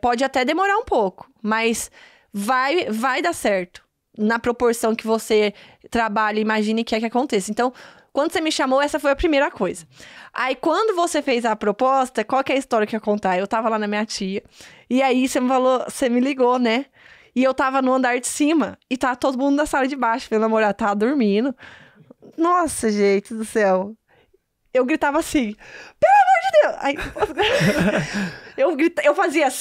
Speaker 2: pode até demorar um pouco, mas vai dar certo. Na proporção que você trabalha, imagine que aconteça. Então, quando você me chamou, essa foi a primeira coisa. Aí, quando você fez a proposta, qual que é a história que eu ia contar? Eu tava lá na minha tia, e aí você me ligou, né? E eu tava no andar de cima, e tava todo mundo na sala de baixo. Meu namorado tava dormindo. Nossa, gente do céu. Eu gritava assim, pelo amor de Deus! Aí,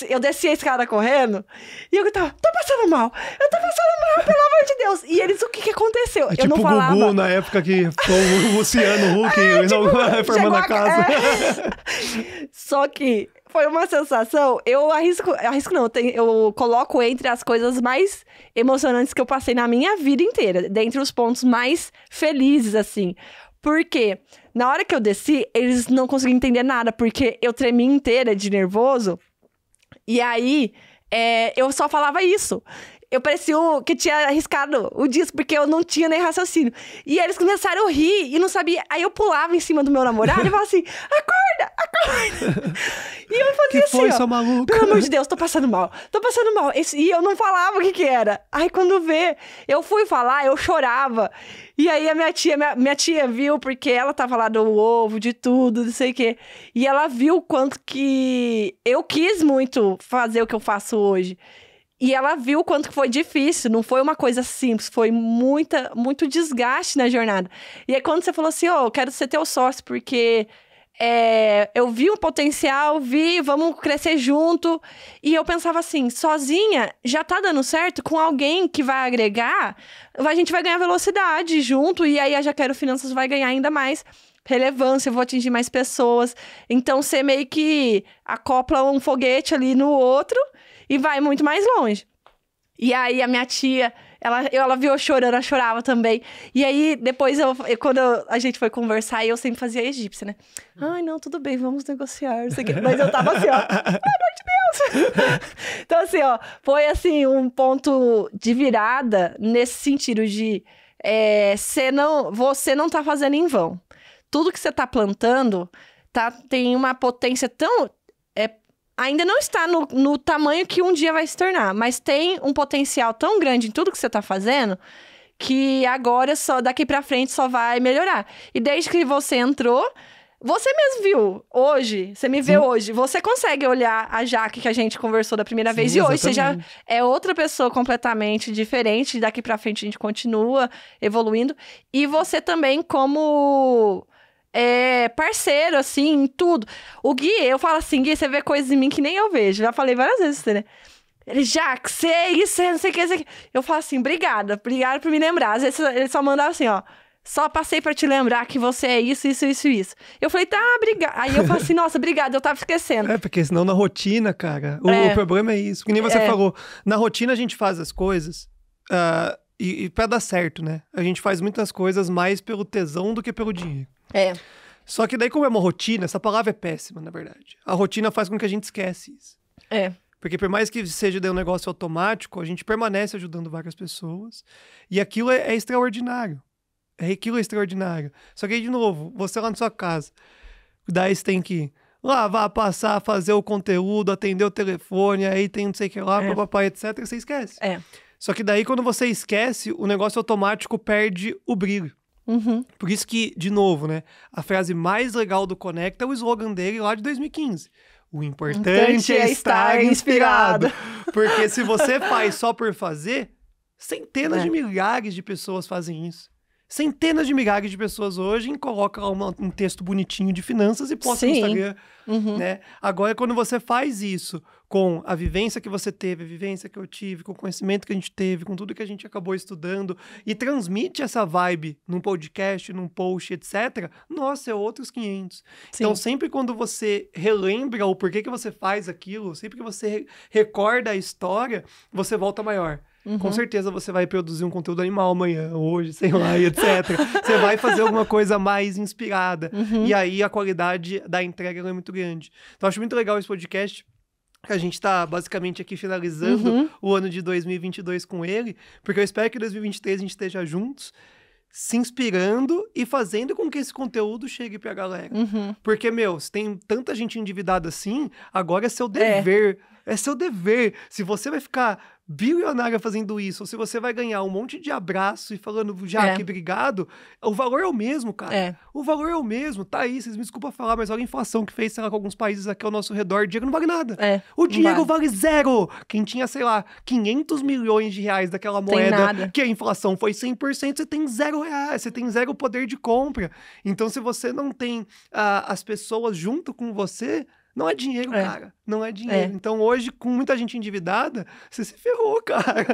Speaker 2: eu descia a escada correndo e eu gritava, tô passando mal, pelo amor de Deus. E eles, o que aconteceu? Eu não falava.
Speaker 1: Tipo o Gugu na época que foi o Luciano Huck reformando a casa.
Speaker 2: Só que foi uma sensação, eu arrisco não, eu coloco entre as coisas mais emocionantes que eu passei na minha vida inteira, dentre os pontos mais felizes, assim. Porque na hora que eu desci, eles não conseguiam entender nada, porque eu tremi inteira de nervoso. E aí, eu só falava isso. Eu parecia que tinha arriscado o disco, porque eu não tinha nem raciocínio. E eles começaram a rir e não sabia. Aí eu pulava em cima do meu namorado e falava assim, acorda! E eu fazia
Speaker 1: que
Speaker 2: assim,
Speaker 1: foi,
Speaker 2: ó,
Speaker 1: sua maluca?
Speaker 2: Pelo amor de Deus, tô passando mal. E eu não falava o que era. Aí quando eu fui falar, eu chorava. E aí a minha tia viu, porque ela tava lá do ovo, de tudo, não sei o quê. E ela viu o quanto que eu quis muito fazer o que eu faço hoje. E ela viu o quanto que foi difícil, não foi uma coisa simples, foi muito desgaste na jornada. E aí quando você falou assim, eu quero ser teu sócio, porque eu vi um potencial, vamos crescer junto. E eu pensava assim, sozinha já tá dando certo, com alguém que vai agregar, a gente vai ganhar velocidade junto, e aí a Jaquero Finanças vai ganhar ainda mais relevância, eu vou atingir mais pessoas. Então você meio que acopla um foguete ali no outro e vai muito mais longe. E aí a minha tia, ela viu eu chorando, ela chorava também. E aí depois, quando a gente foi conversar, eu sempre fazia egípcia, né? Ai, não, tudo bem, vamos negociar, não sei o quê. Mas eu tava assim, ó, pelo amor de Deus! Então assim, ó, foi assim um ponto de virada nesse sentido de você não tá fazendo em vão. Tudo que você tá plantando tem uma potência tão... ainda não está no tamanho que um dia vai se tornar, mas tem um potencial tão grande em tudo que você tá fazendo que agora, só daqui pra frente, só vai melhorar. E desde que você entrou, você mesmo viu hoje, você me vê hoje, você consegue olhar a Jaque que a gente conversou da primeira vez, e hoje você já é outra pessoa completamente diferente, daqui pra frente a gente continua evoluindo, e você também como... parceiro, assim, em tudo. O Gui, eu falo assim, Gui, você vê coisas em mim que nem eu vejo. Já falei várias vezes, né? Ele, Jaque, isso, não sei o que. Eu falo assim, obrigada por me lembrar. Às vezes ele só mandava assim, ó, só passei pra te lembrar que você é isso. Eu falei, tá, obrigada. Aí eu falo assim, nossa, obrigada, eu tava esquecendo.
Speaker 1: Porque senão na rotina, cara, o problema é isso. Que nem você falou, na rotina a gente faz as coisas... E pra dar certo, né? A gente faz muitas coisas mais pelo tesão do que pelo dinheiro. Só que daí, como é uma rotina, essa palavra é péssima, na verdade. A rotina faz com que a gente esquece isso. Porque por mais que seja um negócio automático, a gente permanece ajudando várias pessoas. E aquilo é extraordinário. Aquilo é extraordinário. Só que aí, de novo, você lá na sua casa, daí você tem que lavar, passar, fazer o conteúdo, atender o telefone, aí tem não sei o que lá, papai, etc, você esquece. Só que daí, quando você esquece, o negócio automático perde o brilho. Por isso que, de novo, né, a frase mais legal do Conecta é o slogan dele lá de 2015. O importante é estar inspirado. Porque se você faz só por fazer, centenas de milhares de pessoas fazem isso. Centenas de milhares de pessoas hoje colocam lá um texto bonitinho de finanças e posta no Instagram. Né? Agora, quando você faz isso com a vivência que você teve, a vivência que eu tive, com o conhecimento que a gente teve, com tudo que a gente acabou estudando, e transmite essa vibe num podcast, num post, etc., nossa, é outros 500. Então, sempre quando você relembra o porquê que você faz aquilo, sempre que você recorda a história, você volta maior. Com certeza você vai produzir um conteúdo animal amanhã, hoje, sei lá, e etc. Você vai fazer alguma coisa mais inspirada. E aí a qualidade da entrega é muito grande. Então, acho muito legal esse podcast. A gente tá basicamente aqui finalizando o ano de 2022 com ele, porque eu espero que em 2023 a gente esteja juntos, se inspirando e fazendo com que esse conteúdo chegue pra galera. Porque, se tem tanta gente endividada assim, agora é seu dever. É seu dever. Se você vai ficar bilionária fazendo isso, ou se você vai ganhar um monte de abraço e falando, Jaque, obrigado, o valor é o mesmo, cara. O valor é o mesmo. Tá aí, vocês me desculpam falar, mas olha a inflação que fez, sei lá, com alguns países aqui ao nosso redor. O dinheiro não vale nada. O dinheiro vale zero. Quem tinha, sei lá, 500 milhões de reais daquela moeda, que a inflação foi 100%, você tem R$0. Você tem zero poder de compra. Então, se você não tem as pessoas junto com você, não é dinheiro, cara. Não é dinheiro. Então, hoje, com muita gente endividada, você se ferrou, cara.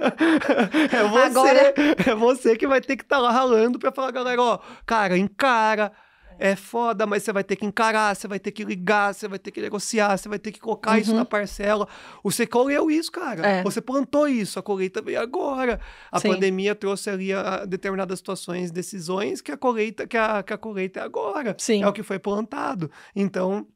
Speaker 1: É você que vai ter que estar lá ralando pra falar, galera, cara, encara. É foda, mas você vai ter que encarar, você vai ter que ligar, você vai ter que negociar, você vai ter que colocar isso na parcela. Você colheu isso, cara. Você plantou isso, a colheita veio agora. A pandemia trouxe ali determinadas situações, decisões, que a colheita é agora. É o que foi plantado. Então,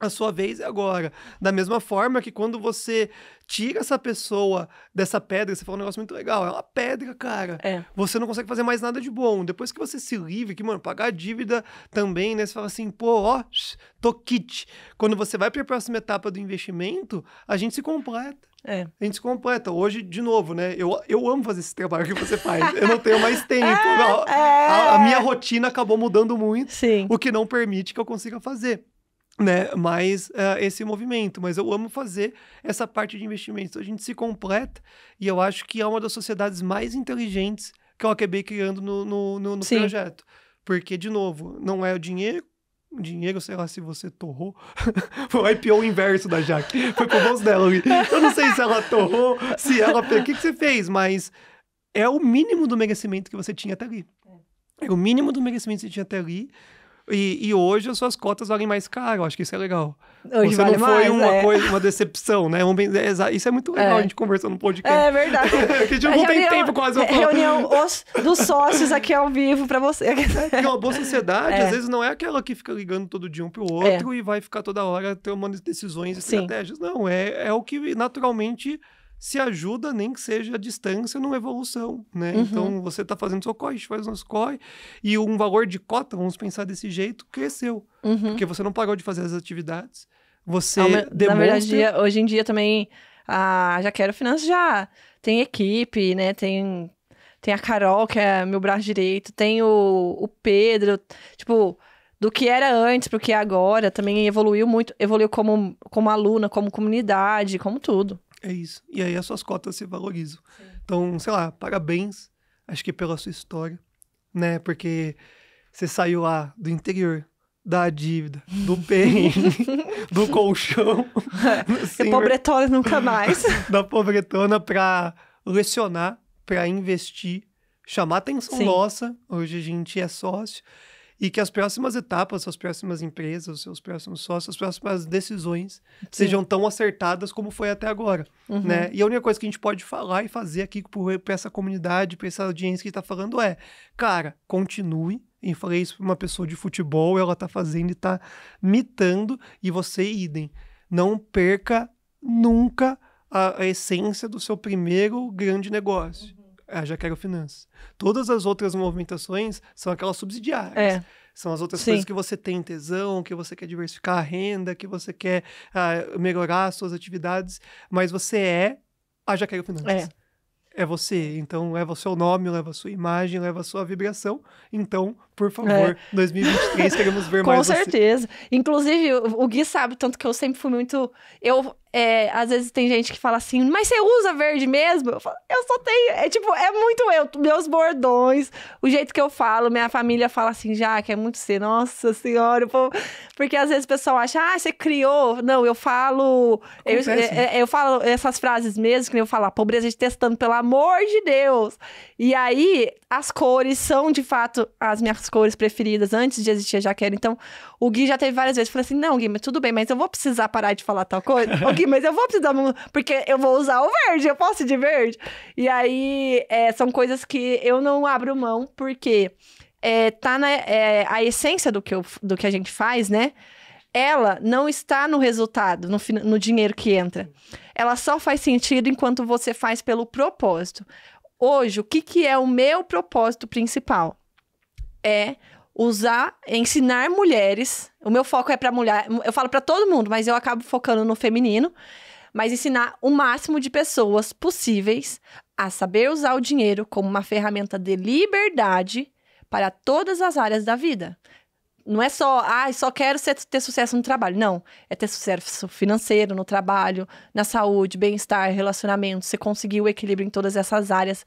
Speaker 1: a sua vez é agora. Da mesma forma que quando você tira essa pessoa dessa pedra, você fala um negócio muito legal, é uma pedra, cara. Você não consegue fazer mais nada de bom. Depois que você se livre, que, pagar a dívida também, né? Você fala assim, tô kit. Quando você vai para a próxima etapa do investimento, a gente se completa. A gente se completa. Hoje, de novo, né? Eu amo fazer esse trabalho que você faz. Eu não tenho mais tempo. A minha rotina acabou mudando muito, o que não permite que eu consiga fazer. Né, mais esse movimento, mas eu amo fazer essa parte de investimentos. A gente se completa e eu acho que é uma das sociedades mais inteligentes que eu acabei criando no projeto. Porque, de novo, não é o dinheiro, sei lá, se você torrou. Foi o IPO inverso da Jaque. Foi pro bolso dela ali. Eu não sei se ela torrou, se ela... O que você fez? Mas é o mínimo do merecimento que você tinha até ali. É o mínimo do merecimento que você tinha até ali. E hoje as suas cotas valem mais caro, eu acho que isso é legal.
Speaker 2: Hoje
Speaker 1: você
Speaker 2: vale
Speaker 1: não foi
Speaker 2: mais,
Speaker 1: uma decepção, né? Isso é muito legal a gente conversando no podcast.
Speaker 2: É verdade.
Speaker 1: Porque a gente não tem tempo quase.
Speaker 2: Reunião dos sócios aqui ao vivo pra você.
Speaker 1: Porque uma boa sociedade, às vezes, não é aquela que fica ligando todo dia um pro outro e vai ficar toda hora tomando decisões e estratégias. Não, é o que naturalmente se ajuda, nem que seja a distância, numa evolução, né? Então, você tá fazendo seu corre, a gente faz o nosso corre, e um valor de cota, vamos pensar desse jeito, cresceu. Porque você não parou de fazer as atividades, você demonstra...
Speaker 2: Na verdade, hoje em dia também, a Já Quero Finanças já tem equipe, né? Tem a Carol, que é meu braço direito, tem o Pedro, tipo... Do que era antes pro que é agora, também evoluiu muito, evoluiu como aluna, como comunidade, como tudo.
Speaker 1: É isso. E aí as suas cotas se valorizam. Então, sei lá, parabéns, acho que pela sua história, né? Porque você saiu lá do interior, da dívida, do perrengue, do colchão.
Speaker 2: Assim, pobretona nunca mais.
Speaker 1: Da pobretona pra lecionar, pra investir, chamar a atenção nossa. Hoje a gente é sócio. E que as próximas etapas, as próximas empresas, os seus próximos sócios, as próximas decisões sejam tão acertadas como foi até agora, né? E a única coisa que a gente pode falar e fazer aqui para essa comunidade, para essa audiência que está falando é, cara, continue. Eu falei isso para uma pessoa de futebol, ela tá fazendo e tá mitando, e você idem. Não perca nunca a essência do seu primeiro grande negócio. Já Quero Finanças. Todas as outras movimentações são aquelas subsidiárias. São as outras
Speaker 2: Sim.
Speaker 1: coisas que você tem tesão, que você quer diversificar a renda, que você quer melhorar as suas atividades, mas você é a Jaqueline Finanças. É você, então leva o seu nome, leva a sua imagem, leva a sua vibração. Então, por favor, 2023 queremos ver mais você.
Speaker 2: Com certeza. Inclusive, o Gui sabe, tanto que eu sempre fui muito... às vezes tem gente que fala assim, mas você usa verde mesmo? Eu falo, eu só tenho... É muito meus bordões, o jeito que eu falo, minha família fala assim, que é muito você, nossa senhora. Porque às vezes o pessoal acha, você criou. Não, eu falo... Eu falo essas frases mesmo, que eu falo, a pobreza de testando, pelo amor de Deus. E aí, as cores são, de fato, as minhas cores preferidas antes de existir a Jaqueline. Então, o Gui já teve várias vezes, falou assim, não, Gui, mas tudo bem, mas eu vou precisar parar de falar tal coisa. Ô, Gui, mas eu vou precisar, porque eu vou usar o verde, eu posso ir de verde. E aí, são coisas que eu não abro mão, porque a essência do que a gente faz, né? Ela não está no resultado, no dinheiro que entra. Ela só faz sentido enquanto você faz pelo propósito. Hoje, o que é o meu propósito principal? É ensinar mulheres. O meu foco é para mulher. Eu falo para todo mundo, mas eu acabo focando no feminino. Mas ensinar o máximo de pessoas possíveis a saber usar o dinheiro como uma ferramenta de liberdade para todas as áreas da vida. Não é só, só quero ter sucesso no trabalho. Não, é ter sucesso financeiro no trabalho, na saúde, bem-estar, relacionamento. Você conseguir o equilíbrio em todas essas áreas.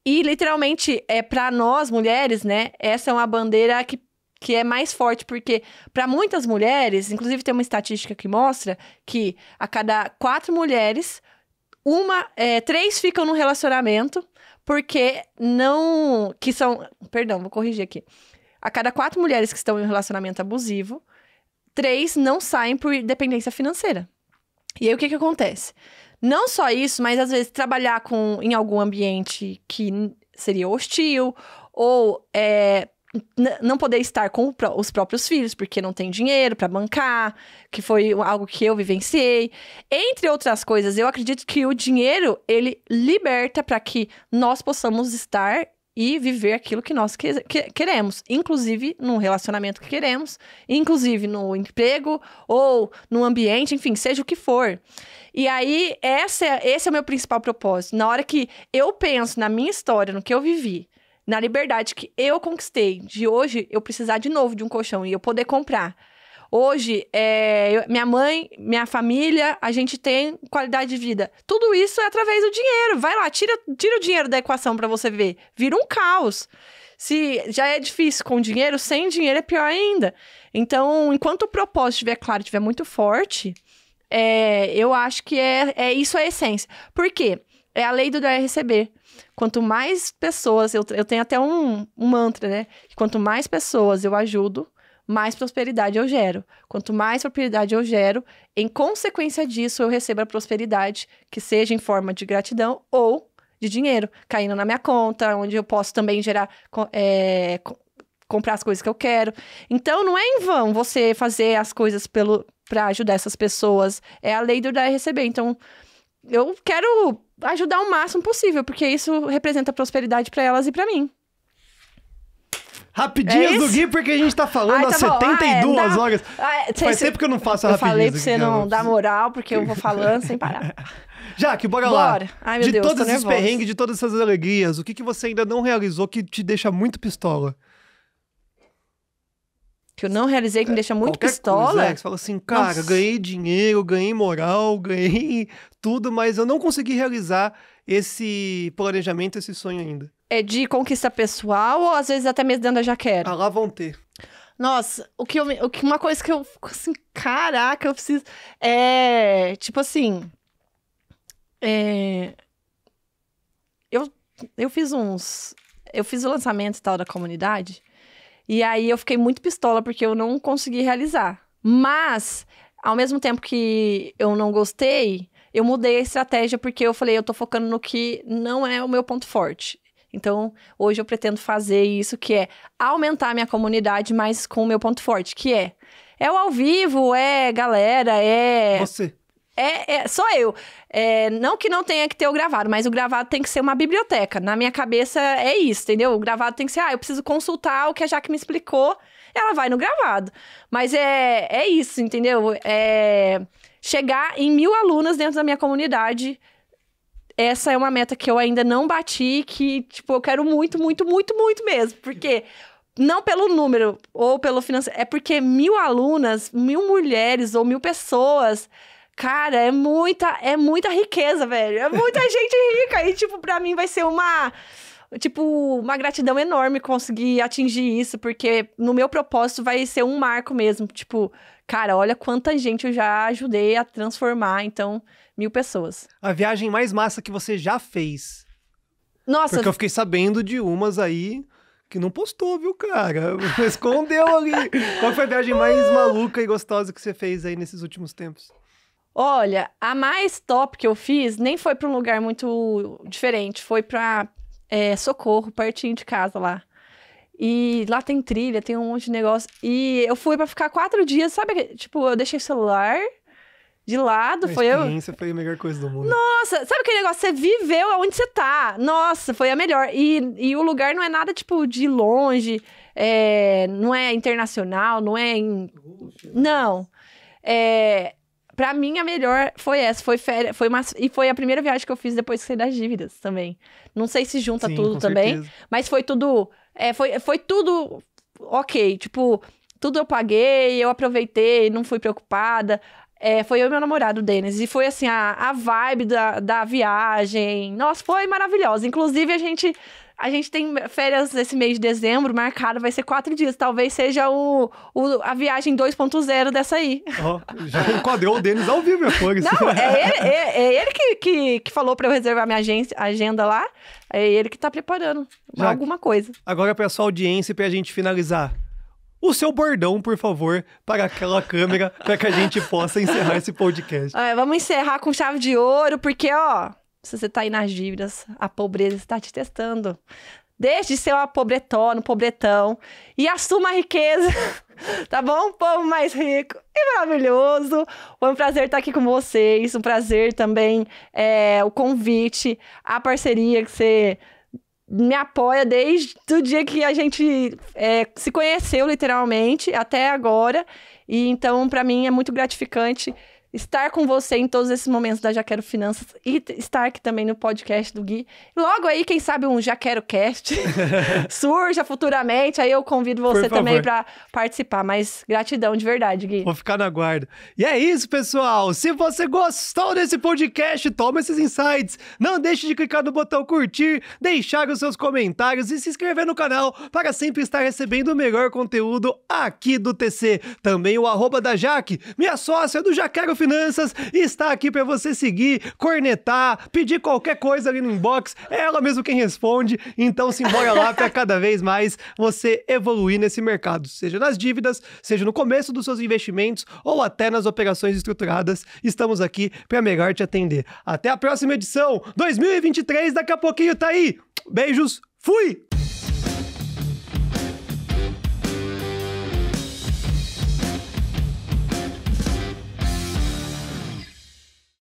Speaker 2: E, literalmente, para nós, mulheres, né? Essa é uma bandeira que é mais forte, porque para muitas mulheres, inclusive tem uma estatística que mostra que a cada 4 mulheres, 3 ficam no relacionamento, porque vou corrigir aqui. A cada 4 mulheres que estão em um relacionamento abusivo, 3 não saem por dependência financeira. E aí, o que acontece? Não só isso, mas às vezes trabalhar em algum ambiente que seria hostil, ou não poder estar com os próprios filhos, porque não tem dinheiro para bancar, que foi algo que eu vivenciei. Entre outras coisas, eu acredito que o dinheiro, ele liberta para que nós possamos estar e viver aquilo que nós queremos. Inclusive, no relacionamento que queremos, inclusive no emprego ou no ambiente, enfim, seja o que for. E aí, esse é o meu principal propósito. Na hora que eu penso na minha história, no que eu vivi, na liberdade que eu conquistei, de hoje eu precisar de novo de um colchão e eu poder comprar. Hoje, minha mãe, minha família, a gente tem qualidade de vida. Tudo isso é através do dinheiro. Vai lá, tira o dinheiro da equação pra você ver. Vira um caos. Se já é difícil com dinheiro, sem dinheiro é pior ainda. Então, enquanto o propósito estiver claro, estiver muito forte, eu acho que isso é a essência. Por quê? É a lei do dar e receber. Quanto mais pessoas... Eu tenho até um mantra, né? Quanto mais pessoas eu ajudo, mais prosperidade eu gero. Quanto mais prosperidade eu gero, em consequência disso, eu recebo a prosperidade, que seja em forma de gratidão ou de dinheiro, caindo na minha conta, onde eu posso também gerar, comprar as coisas que eu quero. Então, não é em vão você fazer as coisas para ajudar essas pessoas. É a lei do dar e receber. Então, eu quero ajudar o máximo possível, porque isso representa prosperidade para elas e para mim.
Speaker 1: Rapidinhas do Gui, porque a gente tá falando há 72 horas. Faz tempo que eu não faço a rapidinhas.
Speaker 2: Eu falei pra você não dar moral, porque eu vou falando sem parar.
Speaker 1: Jaque, bora lá.
Speaker 2: Ai, meu Deus,
Speaker 1: todos esses perrengues, de todas essas alegrias, o que você ainda não realizou que te deixa muito pistola?
Speaker 2: Que eu não realizei, que me deixa muito pistola?
Speaker 1: Coisa, você fala assim, cara, ganhei dinheiro, ganhei moral, ganhei tudo, mas eu não consegui realizar esse planejamento, esse sonho ainda.
Speaker 2: É de conquista pessoal ou às vezes até mesmo dentro da Jaqueline?
Speaker 1: Lá vão ter. Nossa,
Speaker 2: uma coisa que eu fico assim, caraca, eu preciso... tipo assim... Eu fiz o lançamento e tal da comunidade, e aí eu fiquei muito pistola porque eu não consegui realizar. Mas, ao mesmo tempo que eu não gostei, eu mudei a estratégia porque eu falei, eu tô focando no que não é o meu ponto forte. Então, hoje eu pretendo fazer isso, que é aumentar a minha comunidade, mas com o meu ponto forte, que é o ao vivo, galera,
Speaker 1: Você.
Speaker 2: sou eu. Não que não tenha que ter o gravado, mas o gravado tem que ser uma biblioteca. Na minha cabeça é isso, entendeu? O gravado tem que ser, eu preciso consultar o que a Jaque me explicou, ela vai no gravado. Mas é isso, entendeu? Chegar em 1000 alunas dentro da minha comunidade. Essa é uma meta que eu ainda não bati, que, tipo, eu quero muito, muito, muito, muito mesmo. Porque, não pelo número ou pelo financeiro, é porque 1000 alunas, 1000 mulheres ou 1000 pessoas, cara, é muita riqueza, velho. É muita gente rica. E, tipo, pra mim vai ser uma gratidão enorme conseguir atingir isso, porque no meu propósito vai ser um marco mesmo. Tipo, cara, olha quanta gente eu já ajudei a transformar, então, 1000 pessoas.
Speaker 1: A viagem mais massa que você já fez?
Speaker 2: Nossa.
Speaker 1: Porque eu fiquei sabendo de umas aí que não postou, viu, cara? Escondeu ali. Qual foi a viagem mais maluca e gostosa que você fez aí nesses últimos tempos?
Speaker 2: Olha, a mais top que eu fiz nem foi pra um lugar muito diferente, foi pra Socorro, pertinho de casa lá. E lá tem trilha, tem um monte de negócio. E eu fui pra ficar 4 dias, sabe? Tipo, eu deixei o celular de lado.
Speaker 1: A experiência foi a melhor coisa do mundo.
Speaker 2: Nossa, sabe aquele negócio? Você viveu aonde você tá. Nossa, foi a melhor. E o lugar não é nada, tipo, de longe. Não é internacional, não é... Não. Pra mim, a melhor foi essa. Foi férias. E foi a primeira viagem que eu fiz depois que saí das dívidas também. Não sei se junta tudo também. Certeza. Mas foi tudo... Foi tudo ok. Tipo, tudo eu paguei, eu aproveitei, não fui preocupada. Foi eu e meu namorado, o Denis. E foi assim, a vibe da viagem. Nossa, foi maravilhosa. Inclusive, a gente tem férias esse mês de dezembro marcado, vai ser 4 dias. Talvez seja a viagem 2.0 dessa aí.
Speaker 1: Já enquadrou o Denis ao vivo, depois.
Speaker 2: Não, ele que falou pra eu reservar minha agenda lá. É ele que tá preparando alguma coisa.
Speaker 1: Agora, pra sua audiência, pra gente finalizar. O seu bordão, por favor, para aquela câmera, para que a gente possa encerrar esse podcast.
Speaker 2: Vamos encerrar com chave de ouro, porque, se você tá aí nas dívidas, a pobreza está te testando. Deixe de ser uma pobretona, um pobretão, e assuma a riqueza, tá bom? Povo mais rico e maravilhoso. Foi um prazer estar aqui com vocês, um prazer também o convite, a parceria que você me apoia desde o dia que a gente se conheceu, literalmente, até agora. E então, para mim, é muito gratificante estar com você em todos esses momentos da Já Quero Finanças e estar aqui também no podcast do Gui. Logo aí, quem sabe um Já Quero Cast surja futuramente, aí eu convido você também para participar. Mas gratidão de verdade, Gui.
Speaker 1: Vou ficar na guarda. E é isso, pessoal. Se você gostou desse podcast, toma esses insights. Não deixe de clicar no botão curtir, deixar os seus comentários e se inscrever no canal para sempre estar recebendo o melhor conteúdo aqui do TC. Também o @da Jaque, minha sócia do Já Quero Finanças, está aqui para você seguir, cornetar, pedir qualquer coisa ali no inbox, é ela mesmo quem responde, então simbora lá para cada vez mais você evoluir nesse mercado, seja nas dívidas, seja no começo dos seus investimentos ou até nas operações estruturadas, estamos aqui para melhor te atender. Até a próxima edição, 2023, daqui a pouquinho tá aí. Beijos, fui!